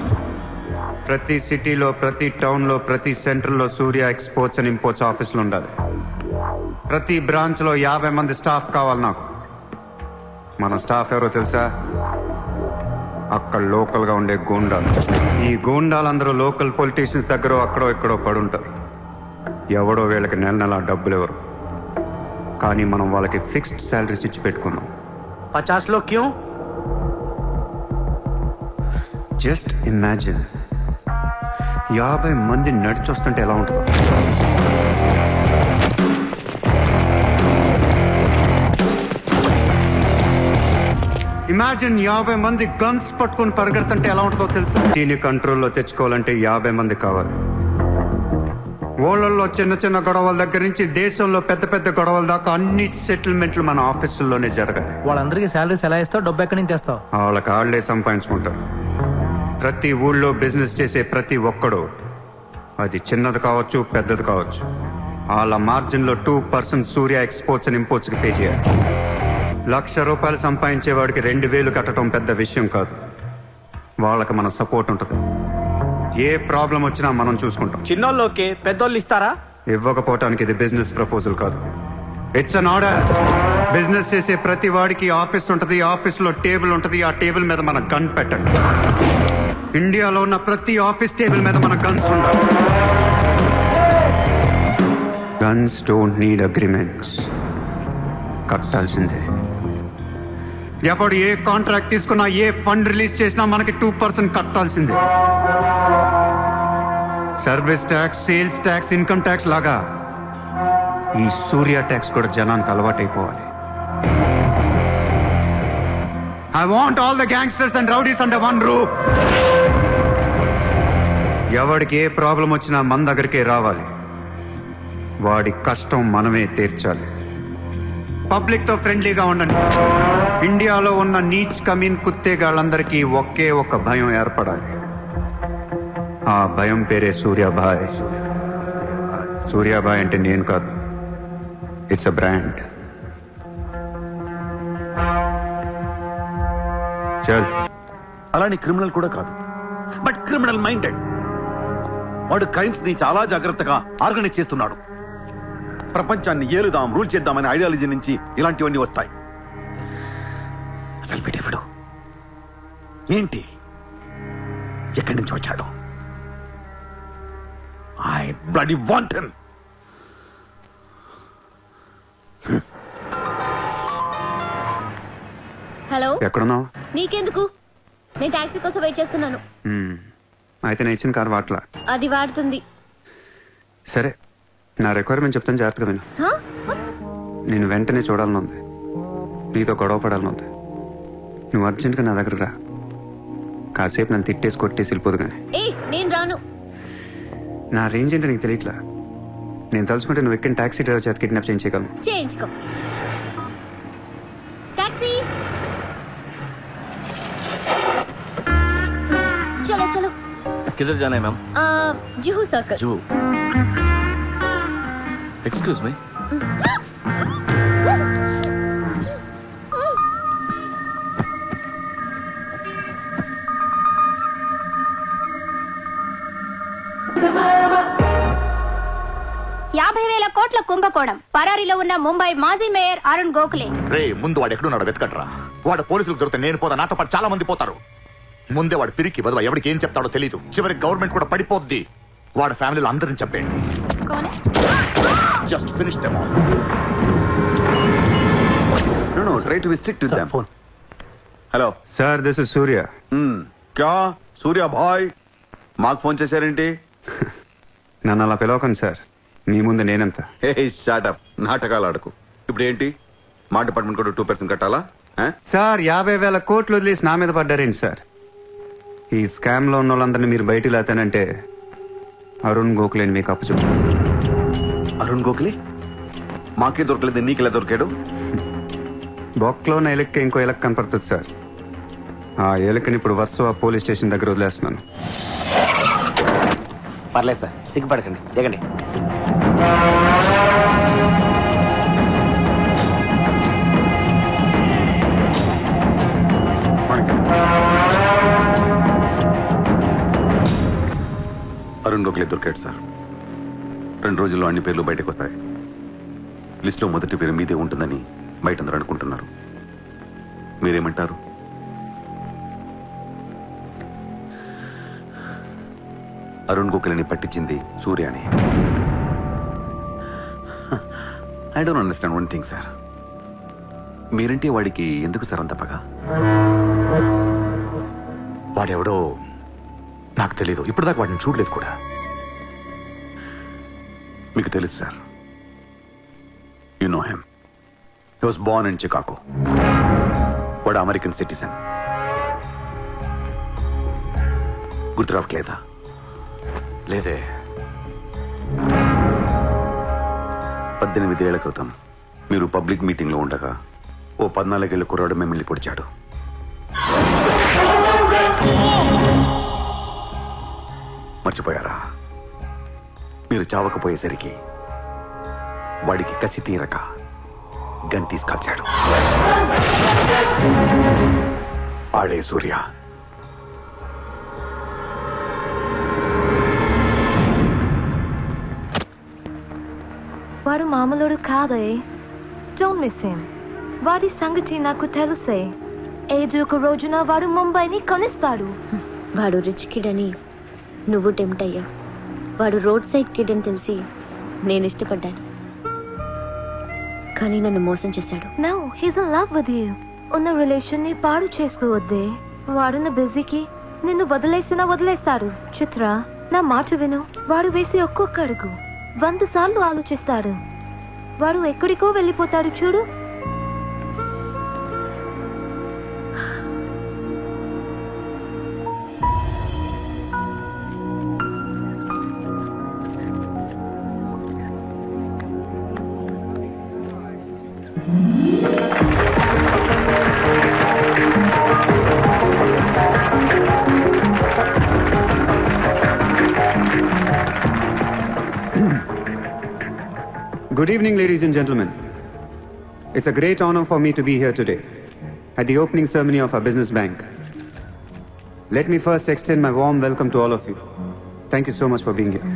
ప్రతి సిటీలో, ప్రతి టౌన్లో, ప్రతి సెంటర్లో సూర్య ఎక్స్పోర్ట్స్ అండ్ ఇంపోర్ట్స్ ఆఫీసులు ఉండాలి. ప్రతి బ్రాంచ్లో 50 మంది స్టాఫ్ కావాలి నాకు. మన స్టాఫ్ ఎవరో తెలుసా? అక్కడ లోకల్గా ఉండే గూండాలు. ఈ గూండాలందరూ లోకల్ పొలిటీషియన్స్ దగ్గర అక్కడో ఇక్కడో పడుంటారు. ఎవడో వీళ్ళకి నెల నెల డబ్బులు ఎవరు, కానీ మనం వాళ్ళకి ఫిక్స్డ్ శాలరీస్ ఇచ్చి పెట్టుకున్నాం. 50 లో క్యూ? జస్ట్ ఇమాజిన్ 50 మంది నడిచొస్తుంటే ఎలా ఉంటుందో. ఇమాజిన్ 50 మంది గన్స్ పట్టుకుని పరిగెడుతుంటే ఎలా ఉంటుందో తెలుసు. దీన్ని కంట్రోల్లో తెచ్చుకోవాలంటే 50 మంది కావాలి. ఊళ్ళల్లో చిన్న చిన్న గొడవల దగ్గర నుంచి దేశంలో పెద్ద పెద్ద గొడవల దాకా అన్ని సెటిల్మెంట్లు మన ఆఫీసుల్లోనే జరగాలి. వాళ్ళందరికీ శాలరీస్ ఎలా ఇస్తావు? డబ్బు ఎక్కడి నుంచి తెస్తావు? వాళ్ళకి ఆళ్లే సంపాదించుకుంటారు. ప్రతి ఊళ్ళో బిజినెస్ చేసే ప్రతి ఒక్కడు, అది చిన్నది కావచ్చు పెద్దది కావచ్చు, వాళ్ళ మార్జిన్లో 2% సూర్య ఎక్స్పోర్ట్స్ అండ్ ఇంపోర్ట్స్ కి పే చేయాలి. ₹1,00,000 సంపాదించేవాడికి 2,000 కట్టడం పెద్ద విషయం కాదు. వాళ్ళకి మన సపోర్ట్ ఉంటుంది. ఏ ప్రాబ్లం వచ్చినా మనం చూసుకుంటాం. చిన్నోళ్ళకి పెద్దోళ్ళు ఇస్తారా? ఇవ్వకపోవటానికి ఇది బిజినెస్ ప్రపోజల్ కాదు, ఇట్స్ అన్ ఆర్డర్. బిజినెస్ చేసే ప్రతి వాడికి ఆఫీస్ ఉంటుంది, ఆఫీస్ లో టేబుల్ ఉంటుంది. ఆ టేబుల్ మీద మన గన్ పెట్టండి. ఇండియాలో ఉన్న ప్రతి ఆఫీస్ టేబుల్ మీద మన గన్స్ ఉండాలి. గన్స్ డోంట్ నీడ్ అగ్రిమెంట్స్, కట్టాల్సిందే. ఎవడు ఏ కాంట్రాక్ట్ తీసుకున్నా, ఏ ఫండ్ రిలీజ్ చేసినా మనకి 2% కట్టాల్సిందే. Service tax, sales tax, income tax లాగా ఈ సూర్య ట్యాక్స్ కూడా జనానికి అలవాటైపోవాలి. I want all the gangsters and rowdies under one roof. ఎవడికి ఏ ప్రాబ్లం వచ్చినా మన దగ్గరికే రావాలి. వాడి కష్టం మనమే తీర్చాలి. పబ్లిక్ తో ఫ్రెండ్లీగా ఉండండి. ఇండియాలో ఉన్న నీచ్ కమీన్ కుత్తేగాళ్ళందరికీ ఒకే ఒక భయం ఏర్పడాలి. ఆ భయం పేరే సూర్యాభాయ్. సూర్యాభాయ్ అంటే నేను కాదు, ఇట్స్ అ బ్రాండ్. చల్. అలాని క్రిమినల్ కూడా కాదు, బట్ క్రిమినల్ మైండెడ్. వాడు క్రైమ్స్ ని చాలా జాగ్రత్తగా ఆర్గనైజ్ చేస్తున్నాడు. ప్రపంచాన్ని ఏలుదాం, రూల్ చేద్దామనే ఐడియాలజీ నుంచి ఇలాంటివన్నీ వస్తాయి. అసలు వీడెవడు, ఏంటి, ఎక్కడి నుంచి వచ్చాడు? I bloody want him. Hello, ఎక్కడున్నావు? నీకెందుకు? నేను టాక్సీ కోసం వెయిట్ చేస్తున్నాను. అయితే నేను ఇచ్చిన కారు వాట్లా. అది వాడుతుంది. సరే, నా రిక్వైర్మెంట్ చెప్తాను, జాగ్రత్తగా విను. హా? నేను వెంటనే చూడాలని ఉంది, నీతో గొడవ పడాలని ఉంది. నువ్వు అర్జెంట్గా నా దగ్గర రా. కాసేపు నన్ను తిట్టేసి కొట్టేసి వెళ్ళిపోదు కానీ. నేను రాను. నా రేంజ్ ఏంటో నీకు తెలియట్లా. నేను తలుచుకుంటే నువ్వు ఎక్కిన టాక్సీ డ్రైవర్ చేత కిడ్నాప్ చేయించగలను. చేయించుకో. టాక్సీ, చలో చలో. किधर जाना है ma'am? Juhu circle. Juhu. Excuse me. కోట్ల కుంభకోణం. పరారీలో ఉన్న ముంబై మాజీ మేయర్ అరుణ్ గోఖలే. రే, ముందు వాడు ఎక్కడున్నాడో వెతకట్రా. వాడు పోలీసులకు దొరికితే నేను పోతా, నాతో పాటు చాలా మంది పోతారు. ముందే వాడు పిరికి వదవ, ఎవరికి ఏం చెప్తాడో తెలీదు. చివరికి గవర్నమెంట్ కూడా పడిపోద్ది. వాడు ఫ్యామిలీలో అందరిని చెప్పండి. Just finish them off. No, try to be strict with them. Hello sir, this is Surya. క్యా సూర్య భాయ్, మాకు ఫోన్ చేశారేంటి? నన్ను అలా పిలవకండి సార్, మీ ముందు నేనంత. హే షాటప్, నాటకాలు ఆడకు. ఇప్పుడు ఏంటి, మా డిపార్ట్మెంట్ కూడా 2% కట్టాలా? సార్, 50,000 కోట్లు వదిలేసి నా మీద పడ్డారేంటి సార్? ఈ స్కామ్ లో ఉన్న వాళ్ళందరినీ మీరు బయటికి లేతానంటే అరుణ్ గోఖలేని మీకు అప్పు చెప్పు. అరుణ్ గోఖలే మాకే దొరకలేదు, నీకెలా దొరికాడు? బొక్కలో ఉన్న ఎలక్కి ఇంకో ఎలక్ కనపడుతుంది సార్. ఆ ఎలక్ని ఇప్పుడు వర్సోవా పోలీస్ స్టేషన్ దగ్గర వదిలేస్తున్నాను. పర్లేదు సార్, సిగ్గుపడకండి, దిగండి. అరుణ్ గోఖలే దొరికాడు సార్. 2 రోజుల్లో అన్ని పేర్లు బయటకు వస్తాయి. లిస్టులో మొదటి పేరు మీదే ఉంటుందని బయట అందరూ అనుకుంటున్నారు. మీరేమంటారు? అరుణ్ గోఖలేని పట్టించింది సూర్యాని. I don't understand one thing sir. మీరంటే వాడికి ఎందుకు సార్ అంత పగ? వాడెవడో నాకు తెలీదు, ఇప్పటిదాకా వాడిని చూడలేదు కూడా. మీకు తెలుసు sir. You know him. He was Born in Chicago. వాడు అమెరికన్ సిటిజన్. గుర్తు రావట్లేదా? లేదే. 18 ఏళ్ల క్రితం మీరు పబ్లిక్ మీటింగ్ లో ఉండగా ఓ 14 ఏళ్ల కుర్రాడు మిమ్మల్ని పొడిచాడు. మర్చిపోయారా? మీరు చావకపోయేసరికి వాడికి కసి తీరక గన్ తీసుకొచ్చాడు. ఆడే సూర్య. వాడు మామూలుడు కాదే. Don't miss him. వాడి సంగతి నాకు తెలుసే. ఏదో ఒక రోజున వాడు ముంబైని కొనిస్తాడు. వాడు రిచ్ కిడ్ అని నువ్వు టెంప్ట్ అయ్యా. వాడు రోడ్ సైడ్ కిడ్ అని తెలిసి నేను ఇష్టపడ్డాను, కానీ నన్ను మోసం చేశాడు. No, he's in love with you. ఉన్న రిలేషన్ ని పాడు చేసుకోవద్దే. వాడున్న బిజీకి నిన్ను వదిలేస్తాడు. చిత్ర, నా మాట విను. వాడు వేసి ఒక్కొక్క అడుగు 100 సార్లు ఆలోచిస్తాడు. వాడు ఎక్కడికో వెళ్ళిపోతాడు చూడు. Good evening, ladies and gentlemen. It's a great honor for me to be here today at the opening ceremony of our business bank. Let me first extend my warm welcome to all of you. Thank you so much for being here.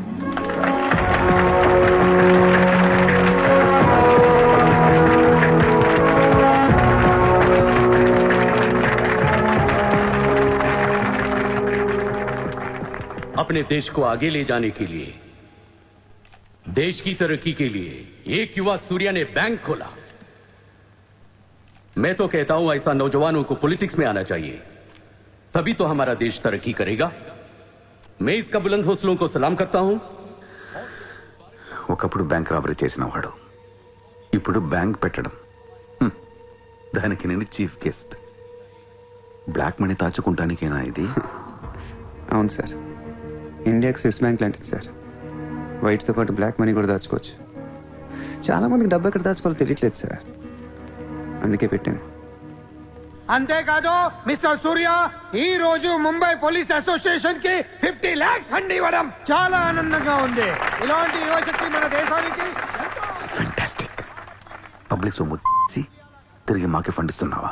अपने देश को आगे ले जाने के लिए देश की तरक्की के लिए एक युवा सूर्या ने बैंक खोला। मैं तो कहता हूं ऐसा नौजवानों को पॉलिटिक्स में आना चाहिए, तभी तो हमारा देश तरक्की करेगा। मैं इसका बुलंद हौसलों को सलाम करता हूं। ఒకప్పుడు బ్యాంక్ రాబరీ చేసిన వాడు ఇప్పుడు బ్యాంక్ పెట్టడం, దానికి నేను చీఫ్ గెస్ట్. బ్లాక్ మనీ దాచుకుంటానికేనా ఇది? అవును సార్, ఇండియాకి స్విస్ బ్యాంక్ లాంటిది సార్. వైట్తో పాటు బ్లాక్ మనీ కూడా దాచుకోవచ్చు. చాలా మందికి డబ్బు ఎక్కడ దాచుకోవాలో తెలియట్లేదు సార్, అందుకే పెట్టాను. అంతేకాదు మిస్టర్ సూర్య, ఈ రోజు ముంబై పోలీస్ అసోసియేషన్ కి 50 lakhs ఫండ్ ఇవ్వడం చాలా ఆనందంగా ఉంది. ఇలాంటి యువశక్తి మన దేశానికి ఫెంటాస్టిక్. పబ్లిక్ సొమ్ము తిరిగి మాకే ఫండ్ ఇస్తున్నావా?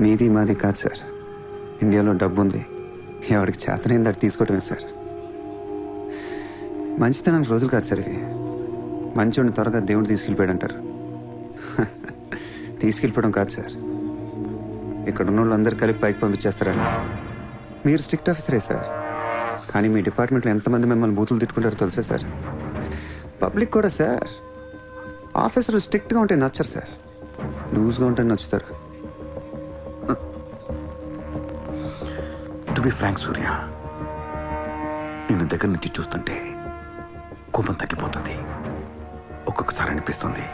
మీది మాది కాదు సార్, ఇండియాలో డబ్బు ఉంది, ఎవరికి చేతనైంది అది తీసుకోవటమే సార్. మంచితనానికి రోజులు కాదు సార్ ఇవి. మంచోడిని త్వరగా దేవుడు తీసుకెళ్ళిపోయాడు అంటారు. తీసుకెళ్ళిపోవడం కాదు సార్, ఇక్కడ ఉన్న వాళ్ళు అందరు కలిపి పైకి పంపించేస్తారని. మీరు స్ట్రిక్ట్ ఆఫీసరే సార్, కానీ మీ డిపార్ట్మెంట్లో ఎంతమంది మిమ్మల్ని బూతులు తిట్టుకుంటారో తెలుసా సార్? పబ్లిక్ కూడా సార్, ఆఫీసర్లు స్ట్రిక్ట్గా ఉంటే నచ్చరు సార్, లూజ్గా ఉంటే నచ్చుతారు. టు బి ఫ్రాంక్ సూర్య, నిన్ను దగ్గర నుంచి చూస్తుంటే కోపం తగ్గిపోతుంది. ఒక్కొక్కసారి అనిపిస్తుంది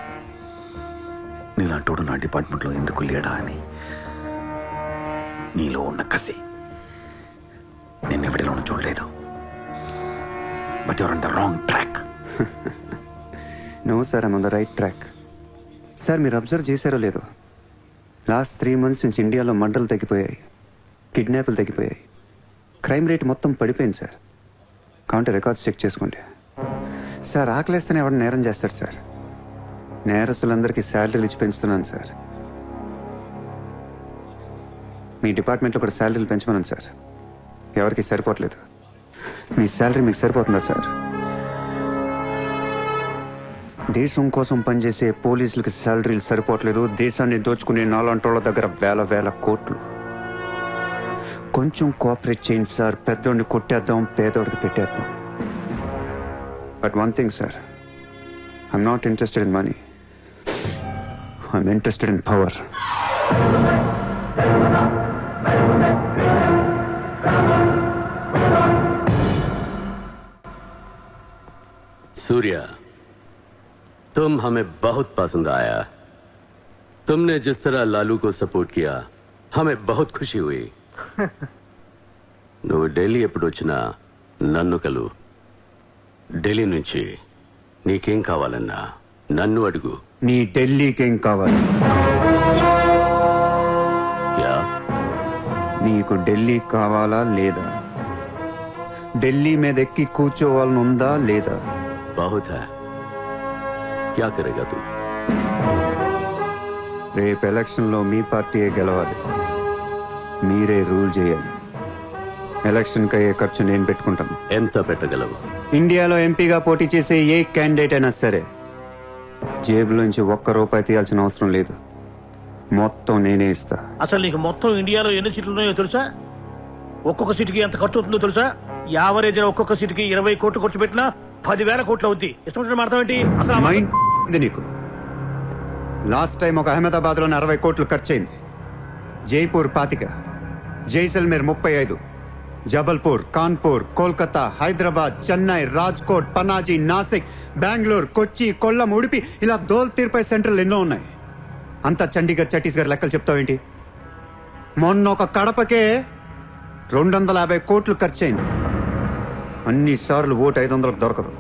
నీలాంటోడు నా డిపార్ట్మెంట్లో ఎందుకు లేడా అని. నీలో ఉన్న కసి నేను ఎవరిలోనూ చూడలేదు. But your on the wrong track. No sir, I'm on the right track. Sir మీరు అబ్జర్వ్ చేశారో లేదో, లాస్ట్ 3 months నుంచి ఇండియాలో మర్డర్లు తగ్గిపోయాయి, కిడ్నాప్లు తగ్గిపోయాయి, క్రైమ్ రేట్ మొత్తం పడిపోయింది సార్. కావుంటే రికార్డ్స్ చెక్ చేసుకోండి సార్. ఆకలేస్తేనే ఎవరు నేరం చేస్తాడు సార్. నేరస్తులందరికీ శాలరీలు ఇచ్చి పెంచుతున్నాను సార్. మీ డిపార్ట్మెంట్లో కూడా శాలరీలు పెంచమన్నాను సార్, ఎవరికి సరిపోవట్లేదు. మీ శాలరీ మీకు సరిపోతుందా సార్? దేశం కోసం పనిచేసే పోలీసులకి శాలరీలు సరిపోవట్లేదు, దేశాన్ని దోచుకునే నాలాంటోళ్ళ దగ్గర వేల కోట్లు. కొంచెం కోఆపరేట్ చేయండి సార్, పెద్దోడిని కొట్టేద్దాం, పేదోడికి పెట్టేద్దాం. But one thing sir, I'm not interested in money, I'm interested in power. Surya, तुम हमें बहुत पसंद आया। तुमने जिस तरह लालू को सपोर्ट किया हमें बहुत खुशी हुई। నువ్వు ఢిల్లీ ఎప్పుడు వచ్చినా నన్ను కలు. ఢిల్లీ నుంచి నీకేం కావాలన్నా నన్ను అడుగు. నీ ఢిల్లీకేం కావాలి? క్యా? నీకు ఢిల్లీ కావాలా లేదా? ఢిల్లీ మీద ఎక్కి కూర్చోవాలని ఉందా లేదా? बहुत है, क्या करेगा तू? రేపు ఎలక్షన్లో మీ పార్టీయే గెలవాలి, మీరే రూల్ చేయాలి. ఎలక్షన్కి అయ్యే ఖర్చు నేను పెట్టుకుంటాను. ఎంత పెట్టగలవు? ఇండియాలో ఎంపీగా పోటీ చేసే ఏ క్యాండిడేట్ అయినా సరే జేబులోంచి ₹1 తీయాల్సిన అవసరం లేదు, మొత్తం నేనే ఇస్తా. అసలు నీకు మొత్తం ఇండియాలో ఎన్ని సీట్లు ఉన్నాయో తెలుసా? ఒక్కొక్క సీటుకి ఎంత ఖర్చు అవుతుందో తెలుసా? యావరేజ్ ఒక్కొక్క సీటుకి 20 కోట్లు ఖర్చు పెట్టినా 10,000 కోట్లు అవుద్ది. ఇష్టం మాట్లాడేంటి అసలు? నీకు లాస్ట్ టైం ఒక అహ్మదాబాద్ లోనే 60 కోట్లు ఖర్చయింది, జైపూర్ 25, జైసల్మేర్ 35, జబల్పూర్, కాన్పూర్, కోల్కతా, హైదరాబాద్, చెన్నై, రాజ్కోట్, పనాజీ, నాసిక్, బెంగళూరు, కొచ్చి, కొల్లం, ఉడిపి, ఇలా దోల్ తీర్పై సెంటర్లు ఎన్నో ఉన్నాయి. అంతా చండీగఢ్ ఛత్తీస్గఢ్ లెక్కలు చెప్తావేంటి? మొన్న ఒక కడపకే 250 కోట్లు ఖర్చయింది. అన్నిసార్లు ఓటు 500 దొరకదు,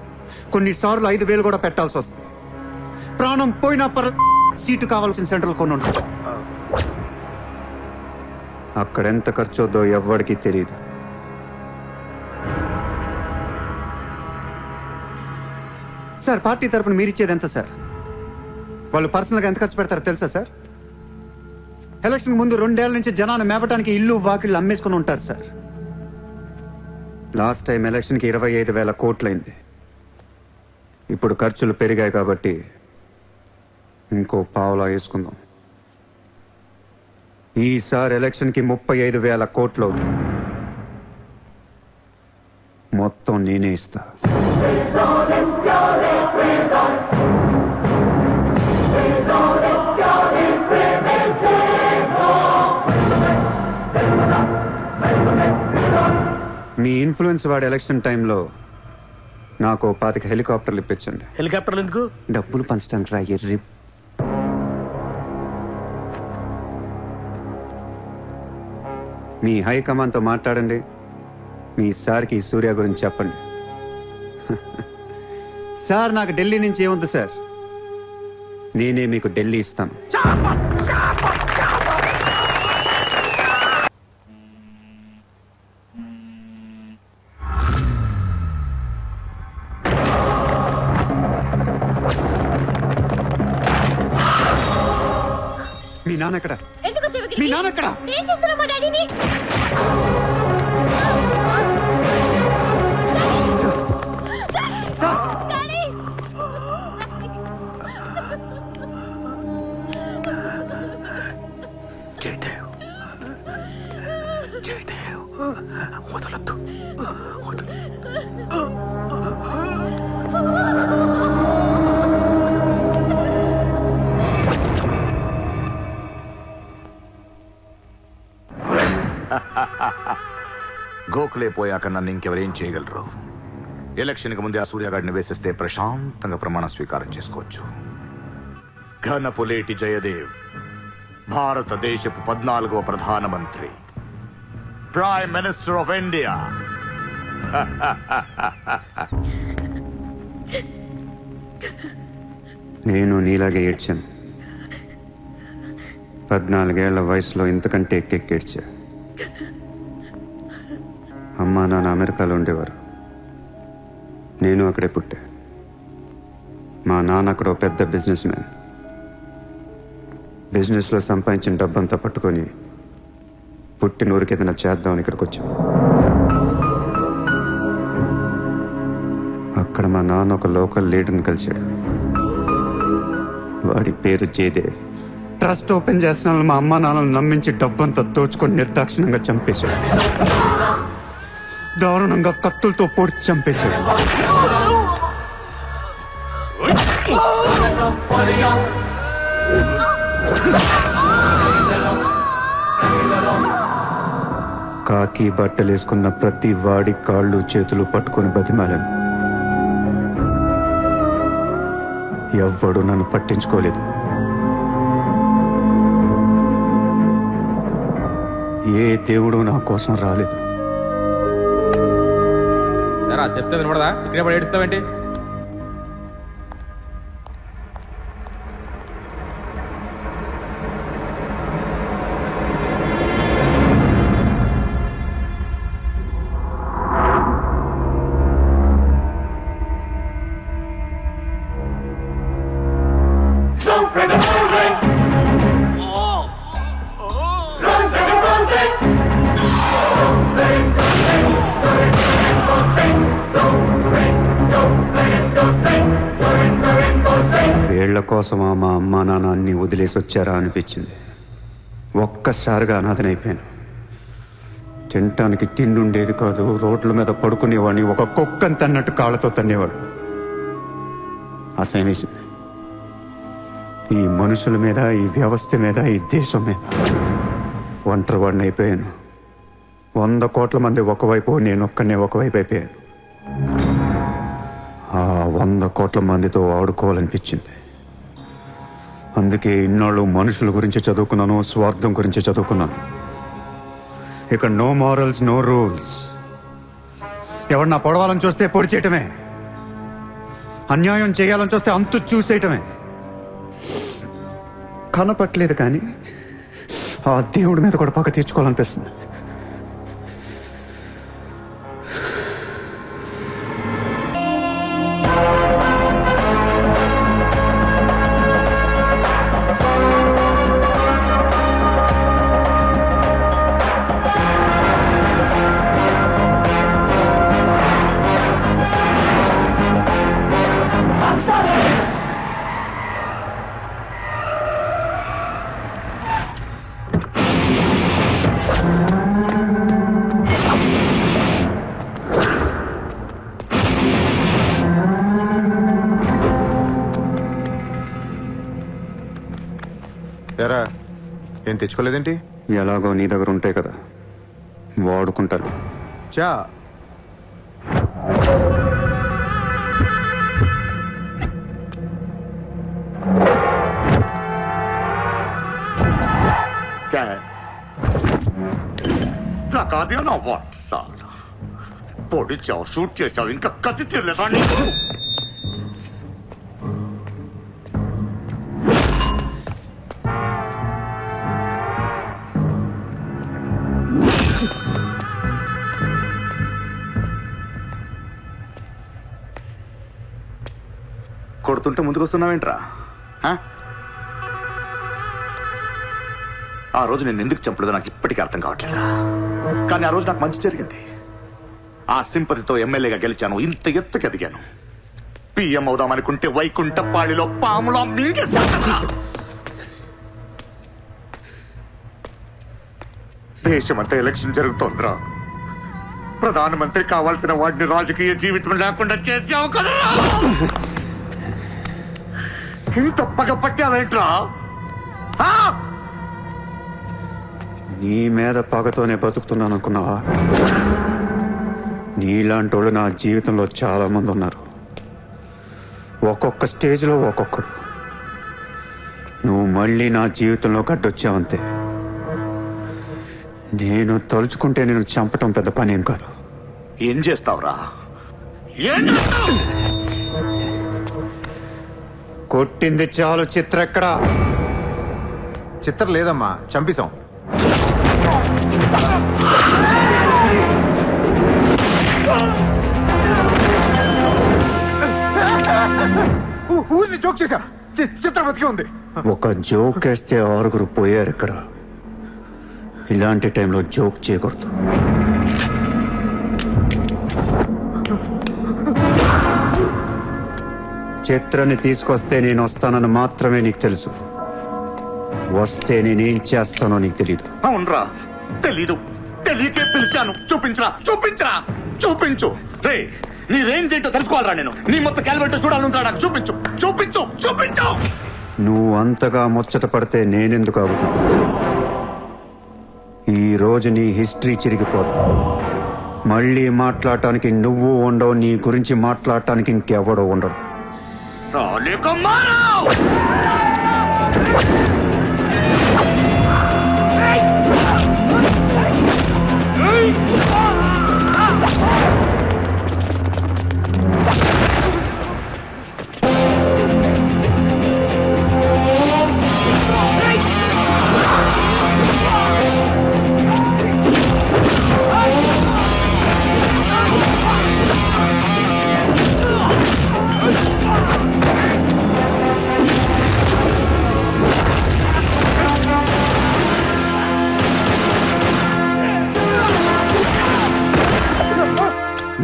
కొన్నిసార్లు 5,000 కూడా పెట్టాల్సి వస్తుంది. ప్రాణం పోయినా సీటు కావాల్సిన సెంటర్లు కొన్ని ఉంటాయి. అక్కడ ఎంత ఖర్చు అవుద్దో ఎవ్వడికి తెలియదు. సార్ పార్టీ తరపున మీరిచ్చేది ఎంత సార్? వాళ్ళు పర్సనల్గా ఎంత ఖర్చు పెడతారో తెలుసా సార్? ఎలక్షన్ ముందు 2 ఏళ్ల నుంచి జనాన్ని మేపటానికి ఇల్లు వాకిళ్ళు అమ్మేసుకుని ఉంటారు సార్. లాస్ట్ టైం ఎలక్షన్కి 25,000 కోట్లయింది. ఇప్పుడు ఖర్చులు పెరిగాయి కాబట్టి ఇంకో పావులా వేసుకుందాం. ఈసారి ఎలక్షన్కి 35,000 కోట్లు అవుతుంది, మొత్తం నేనే ఇస్తా. మీ ఇన్ఫ్లుయెన్స్ వాడి ఎలక్షన్ టైంలో నాకు 25 హెలికాప్టర్లు ఇప్పించండి. హెలికాప్టర్లు ఎందుకు? డబ్బులు పంచడానికి రా ఎర్రి. మీ హైకమాండ్తో మాట్లాడండి. మీ సార్కి సూర్య గురించి చెప్పండి. సార్ నాకు ఢిల్లీ నుంచి ఏముంది సార్, నేనే మీకు ఢిల్లీ ఇస్తాను. మీ నాన్న ఎక్కడ? మీ నాన్న ఎక్కడ? ఏం చేస్తున్నావు మా డాడీని? జయదేవ్, జయదేవ్, వదలొద్దు, గోఖలే పోయాక నన్ను ఇంకెవరేం చేయగలరు? ఎలక్షన్కి ముందే ఆ సూర్యగాడిని వేసేస్తే ప్రశాంతంగా ప్రమాణ స్వీకారం చేసుకోవచ్చు. ఘనపులేటి జయదేవ్ భారతదేశపు 14వ ప్రధానమంత్రి, ప్రైమ్ మినిస్టర్ ఆఫ్ ఇండియా. నేను నీలాగే ఏడ్చాను. 14 ఏళ్ల వయసులో ఇంతకంటే ఎక్కెక్కేడ్చా. అమ్మా నాన్న అమెరికాలో ఉండేవారు, నేను అక్కడే పుట్టా. మా నాన్న అక్కడ పెద్ద బిజినెస్ మ్యాన్. బిజినెస్లో సంపాదించిన డబ్బంతా పట్టుకొని పుట్టినూరికి ఏదైనా చేద్దామని ఇక్కడికి వచ్చాం. అక్కడ మా నాన్న ఒక లోకల్ లీడర్ని కలిశాడు. వాడి పేరు జయదేవ్. ట్రస్ట్ ఓపెన్ చేస్తున్నాను మా అమ్మా నాన్నలు నమ్మించి డబ్బంతా దోచుకొని నిర్దాక్షిణంగా చంపేశాడు. దారుణంగా కత్తులతో పొడిచి చంపేశాడు. కాకి బట్టలేసుకున్న ప్రతి వాడి కాళ్ళు చేతులు పట్టుకొని బతిమాలను. ఎవ్వడు నన్ను పట్టించుకోలేదు. ఏ దేవుడు నా కోసం రాలేదు. చెప్తే వినపడదా? ఇక్కడే పడి ఏడుస్తావేంటి? వీళ్ల కోసమా మా అమ్మా నాన్న అన్ని వదిలేసి వచ్చారా అనిపించింది. ఒక్కసారిగా అనాథనైపోయాను. తినటానికి తిండి ఉండేది కాదు. రోడ్ల మీద పడుకునేవాడిని. ఒక కుక్కని తన్నట్టు కాళ్ళతో తన్నేవాడు. అసహ్యం వేసింది. ఈ మనుషుల మీద, ఈ వ్యవస్థ మీద, ఈ దేశం మీద ఒంటరివాడిని అయిపోయాను. 100 కోట్ల మంది ఒకవైపు, నేను ఒక్కనే ఒకవైపు అయిపోయాను. ఆ 100 కోట్ల మందితో ఆడుకోవాలనిపించింది. అందుకే ఇన్నాళ్ళు మనుషుల గురించి చదువుకున్నాను, స్వార్థం గురించి చదువుకున్నాను. ఇక నో మారల్స్, నో రూల్స్. ఎవరన్నా పొడవాలని చూస్తే పొడి చేయటమే, అన్యాయం చేయాలని చూస్తే అంతు చూసేయటమే. కనపట్లేదు కానీ ఆ దేవుడి మీద కూడా పక్క తీర్చుకోవాలనిపిస్తుంది. ఎరా ఏం తెచ్చుకోలేదేంటి? ఎలాగో నీ దగ్గర ఉంటాయి కదా, వాడుకుంటారు. చా నాకు అదే నా వాట్ సార్ పొడిచావు, షూట్ చేసావు, ఇంకా కసి తీరలేదా నీకు? కొడుతుంటే ముందుకొస్తున్నావేంట్రా? ఆ రోజు నేను ఎందుకు చంపలేదో నాకు ఇప్పటికీ అర్థం కావట్లేదు. కానీ ఆ రోజు నాకు మంచి జరిగింది. ఆ సింపతితో ఎమ్మెల్యేగా గెలిచాను, ఇంత ఎత్తుకి ఎదిగాను. పిఎం అవుదామనుకుంటే వైకుంఠపాళిలో పాములా మింగేశాను. దేశమంతా ఎలక్షన్ జరుగుతోందిరా. ప్రధానమంత్రి కావాల్సిన వాడిని రాజకీయ జీవితం లేకుండా చేసావు కదా. ఇంత పగ పట్టావేంట్రా? నీ మీద పగతోనే బతుకుతున్నాను అనుకున్నావా? నీలాంటి వాళ్ళు నా జీవితంలో చాలా మంది ఉన్నారు. ఒక్కొక్క స్టేజ్లో ఒక్కొక్కడు. నువ్వు మళ్ళీ నా జీవితంలో గడ్డొచ్చావంతే. నేను తలుచుకుంటే నేను చంపటం పెద్ద పని ఏం కాదు. ఏం చేస్తావురా? కొట్టింది చాలు. చిత్ర ఎక్కడా? చిత్ర లేదమ్మా, చంపేశాం. ఊరిని జోక్ చేశా. చిత్ర బతికే ఉంది. ఒక జోక్ వేస్తే 6 పోయారు ఇక్కడ. ఇలాంటి టైంలో జోక్ చేయకూడదు. చిత్రని తీసుకొస్తే నేను వస్తానని మాత్రమే నీకు తెలుసు. వస్తే నేనేం చేస్తానో నీకు తెలీదు. అవునరా, తెలీదు. తెలియకే పిలిచాను. చూపించరా, చూపించరా, చూపించు. రే, నీ రేంజ్ ఏంటో తెలుసుకోవాలరా నేను. నీ మొత్తం క్యాలిబర్ చూడాలంటా. నాకు చూపించు, చూపించు, చూపించు. నువ్వు అంతగా ముచ్చట పడితే నేనెందుకు ఆగుతాను? ఈ రోజు నీ హిస్టరీ చిరిగిపోద్ది. మళ్ళీ మాట్లాడటానికి నువ్వు ఉండవు. నీ గురించి మాట్లాడటానికి ఇంకెవడో ఉండడు.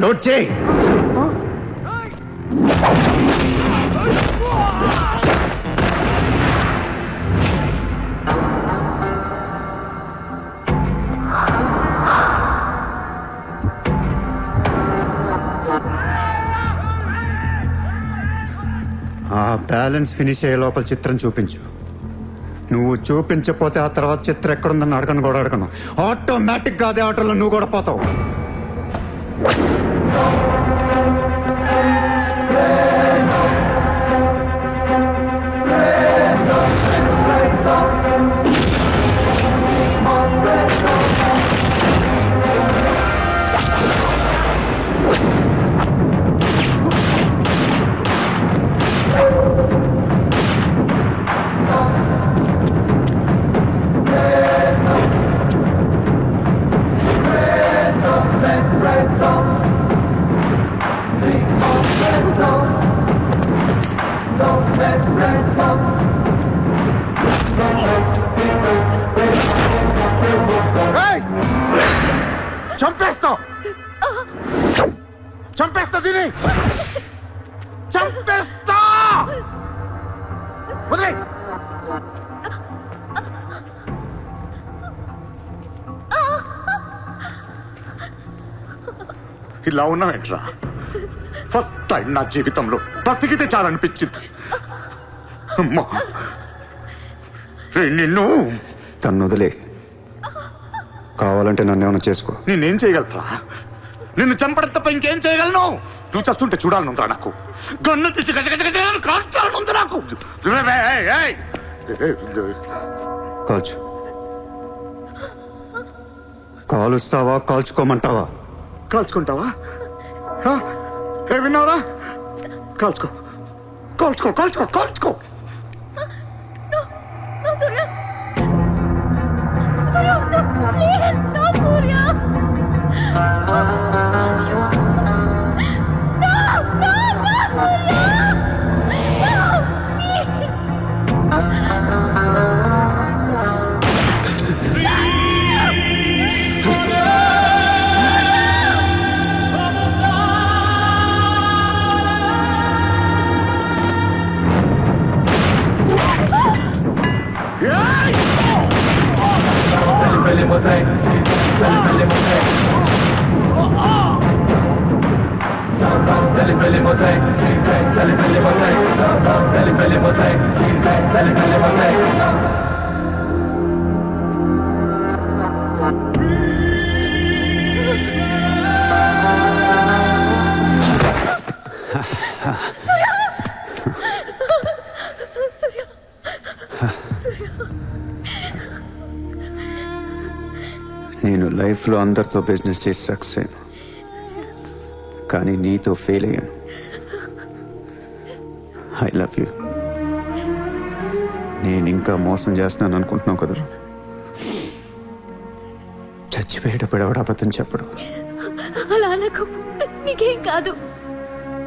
నోట్ చేయి. ఆ బ్యాలెన్స్ ఫినిష్ అయ్యే లోపల చిత్రం చూపించు. నువ్వు చూపించకపోతే ఆ తర్వాత చిత్రం ఎక్కడుందని అడగను కూడా అడగను. ఆటోమేటిక్ గా అదే ఆటోలో నువ్వు కూడా పోతావు. చంపేస్తావు, చంపేస్తా, దీని చంపేస్తా. వదిలే. ఇలా ఉన్నావేంట్రా? ఫస్ట్ టైం నా జీవితంలో బ్రతికితే చాలనిపించింది. అమ్మా, నిన్ను తను వదిలే. కావాలంటే నన్ను ఏమైనా చేసుకో. నేనేం చేయగలరా? నిన్ను చంపడం తప్ప ఇంకేం చేయగలను? నువ్వు చేస్తుంటే చూడాలనుందిరా నాకు. గన్ను తీసి కాల్చాలనుంది నాకు. కాల్చు. కాలుస్తావా కాల్చుకోమంటావా? కాల్చుకుంటావా? విన్నావురా? కాల్చుకో కాల్చుకో కాల్చుకో కాల్చుకో. సూర్య సూర్య ప్లీజ్ నో సూర్య. నేను లైఫ్లో అందరితో బిజినెస్ చేసి సక్సెస్ అయ్యాను, కానీ నీతో ఫెయిల్ అయ్యాను. I love you. నేను ఇంకా మోసం చేస్తున్నాను అనుకుంటున్నావు కదా? చచ్చిపోయేటప్పుడు ఎవడ అబద్ధం చెప్పడు. అలా అనకు, నీకేం కాదు.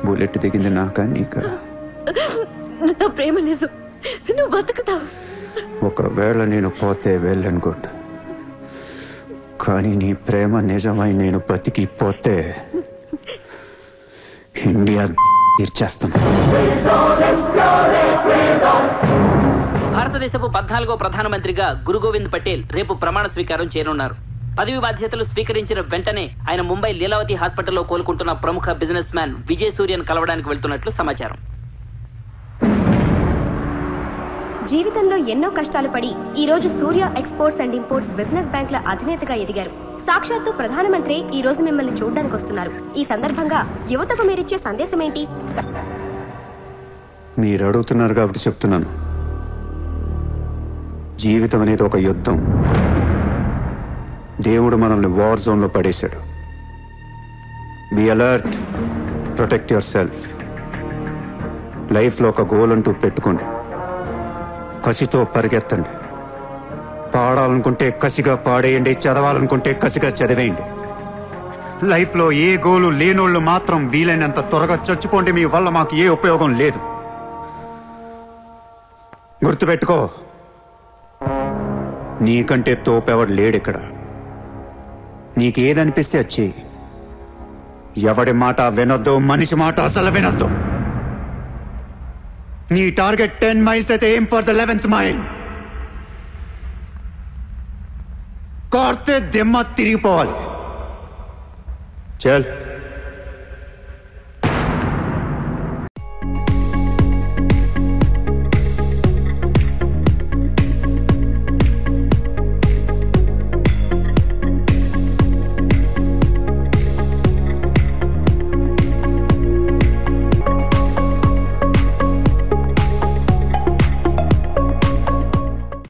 బుల్లెట్ దిగింది నాకా నీకా? నా ప్రేమ నిజం, నువ్వు బతుకుతావు. ఒకవేళ నేను పోతే వెళ్ళను గుడ్, కానీ నీ ప్రేమ నిజమై నేను బతికిపోతే ఇండియా తీర్చేస్తాను. భారతదేశపు 14వ ప్రధానమంత్రిగా గురు గోవింద్ పటేల్ రేపు ప్రమాణ స్వీకారం చేయనున్నారు. పదవి బాధ్యతలు స్వీకరించిన వెంటనే ఆయన ముంబై లీలావతి హాస్పిటల్లో కోలుకుంటున్న ప్రముఖ బిజినెస్ మ్యాన్ విజయ్ సూర్యను కలవడానికి వెళ్తున్నట్లు సమాచారం. జీవితంలో ఎన్నో కష్టాలు పడి ఈ రోజు సూర్య ఎక్స్పోర్ట్స్ అండ్ ఇంపోర్ట్స్ బిజినెస్ బ్యాంకుల అధినేతగా ఎదిగారు. సాక్షాత్తు ప్రధానమంత్రి ఈ రోజు మిమ్మల్ని చూడడానికి వస్తున్నారు. ఈ సందర్భంగా యువతకు మీరిచ్చే సందేశం ఏంటి? మీరు అడుగుతున్నారు కాబట్టి చెప్తున్నాను. జీవితం అనేది ఒక యుద్ధం. దేవుడు మనల్ని వార్ జోన్లో పడేశాడు. Be alert, protect your self. లైఫ్లో ఒక గోల్ అంటూ పెట్టుకోండి, కసితో పరిగెత్తండి. పాడాలనుకుంటే కసిగా పాడేయండి, చదవాలనుకుంటే కసిగా చదివేయండి. లైఫ్లో ఏ గోలు లేనోళ్ళు మాత్రం వీలైనంత త్వరగా చచ్చిపోండి. మీ వల్ల మాకు ఏ ఉపయోగం లేదు. గుర్తుపెట్టుకో, నీకంటే తోపెవడు లేడిక్కడ. నీకేదనిపిస్తే వచ్చి ఎవడి మాట వినొద్దు, మనిషి మాట అసలు వినొద్దు. నీ టార్గెట్ 10 మైల్స్ అయితే aim for the 11th mile. కార్తే దిమ్మ తిరిగిపోవాలి. చల్.